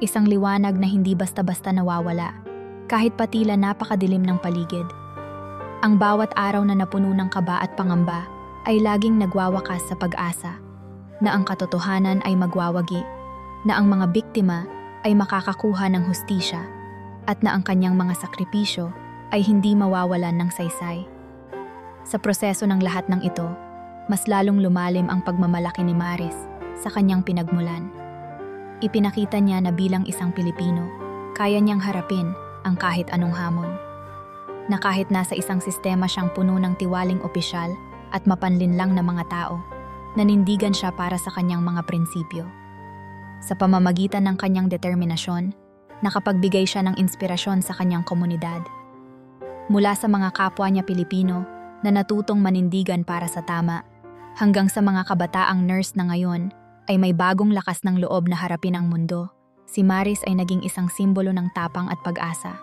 Isang liwanag na hindi basta-basta nawawala, kahit pa tila napakadilim ng paligid. Ang bawat araw na napuno ng kaba at pangamba ay laging nagwawakas sa pag-asa, na ang katotohanan ay magwawagi, na ang mga biktima ay makakakuha ng hustisya, at na ang kanyang mga sakripisyo ay hindi mawawalan ng saysay. Sa proseso ng lahat ng ito, mas lalong lumalim ang pagmamalaki ni Maris sa kanyang pinagmulan. Ipinakita niya na bilang isang Pilipino, kaya niyang harapin ang kahit anong hamon. Na kahit nasa isang sistema siyang puno ng tiwaling opisyal at mapanlinlang na mga tao, nanindigan siya para sa kanyang mga prinsipyo. Sa pamamagitan ng kanyang determinasyon, nakapagbigay siya ng inspirasyon sa kanyang komunidad. Mula sa mga kapwa niya Pilipino na natutong manindigan para sa tama, hanggang sa mga kabataang nurse na ngayon ay may bagong lakas ng loob na harapin ang mundo, si Maris ay naging isang simbolo ng tapang at pag-asa.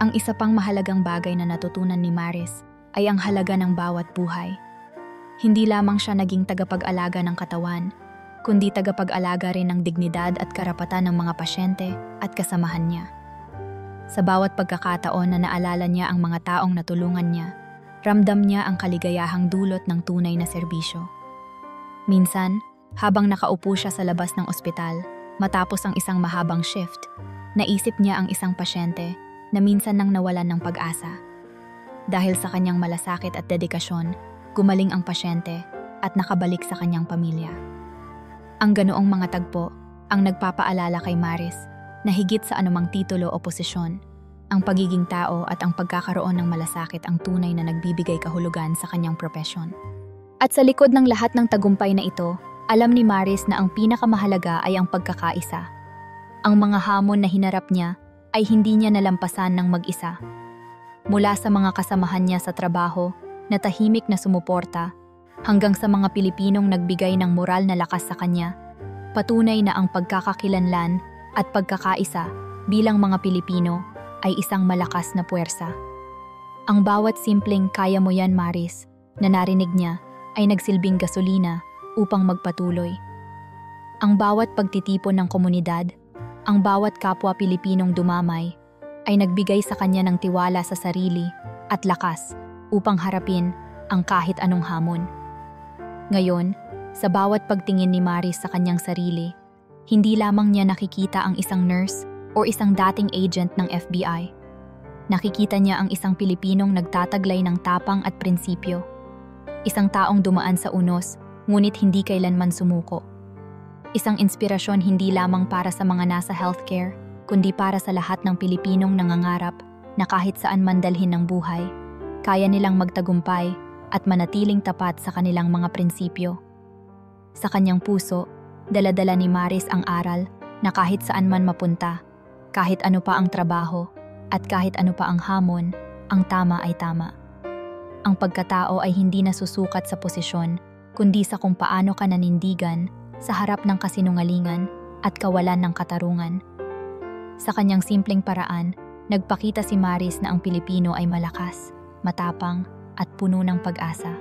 Ang isa pang mahalagang bagay na natutunan ni Maris ay ang halaga ng bawat buhay. Hindi lamang siya naging tagapag-alaga ng katawan, kundi tagapag-alaga rin ng dignidad at karapatan ng mga pasyente at kasamahan niya. Sa bawat pagkakataon na naalala niya ang mga taong natulungan niya, ramdam niya ang kaligayahang dulot ng tunay na serbisyo. Minsan, habang nakaupo siya sa labas ng ospital, matapos ang isang mahabang shift, naisip niya ang isang pasyente na minsan nang nawalan ng pag-asa. Dahil sa kanyang malasakit at dedikasyon, gumaling ang pasyente at nakabalik sa kanyang pamilya. Ang ganoong mga tagpo ang nagpapaalala kay Maris na higit sa anumang titulo o posisyon, ang pagiging tao at ang pagkakaroon ng malasakit ang tunay na nagbibigay kahulugan sa kanyang propesyon. At sa likod ng lahat ng tagumpay na ito, alam ni Maris na ang pinakamahalaga ay ang pagkakaisa. Ang mga hamon na hinarap niya ay hindi niya nalampasan ng mag-isa. Mula sa mga kasamahan niya sa trabaho na tahimik na sumuporta, hanggang sa mga Pilipinong nagbigay ng moral na lakas sa kanya, patunay na ang pagkakakilanlan at pagkakaisa bilang mga Pilipino ay isang malakas na puwersa. Ang bawat simpleng "kaya mo yan, Maris" na narinig niya ay nagsilbing gasolina upang magpatuloy. Ang bawat pagtitipon ng komunidad, ang bawat kapwa Pilipinong dumamay, ay nagbigay sa kanya ng tiwala sa sarili at lakas upang harapin ang kahit anong hamon. Ngayon, sa bawat pagtingin ni Maris sa kanyang sarili, hindi lamang niya nakikita ang isang nurse o isang dating agent ng FBI. Nakikita niya ang isang Pilipinong nagtataglay ng tapang at prinsipyo. Isang taong dumaan sa unos, ngunit hindi kailanman sumuko. Isang inspirasyon hindi lamang para sa mga nasa healthcare, kundi para sa lahat ng Pilipinong nangangarap na kahit saan man dalhin ng buhay, kaya nilang magtagumpay at manatiling tapat sa kanilang mga prinsipyo. Sa kanyang puso, dala-dala ni Maris ang aral na kahit saan man mapunta, kahit ano pa ang trabaho, at kahit ano pa ang hamon, ang tama ay tama. Ang pagkatao ay hindi nasusukat sa posisyon, kundi sa kung paano ka nanindigan sa harap ng kasinungalingan at kawalan ng katarungan. Sa kanyang simpleng paraan, nagpakita si Maris na ang Pilipino ay malakas, matapang, at puno ng pag-asa.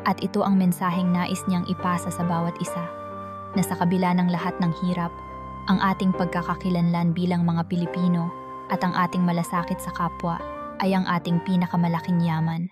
At ito ang mensaheng nais niyang ipasa sa bawat isa, na sa kabila ng lahat ng hirap, ang ating pagkakakilanlan bilang mga Pilipino at ang ating malasakit sa kapwa ay ang ating pinakamalaking yaman.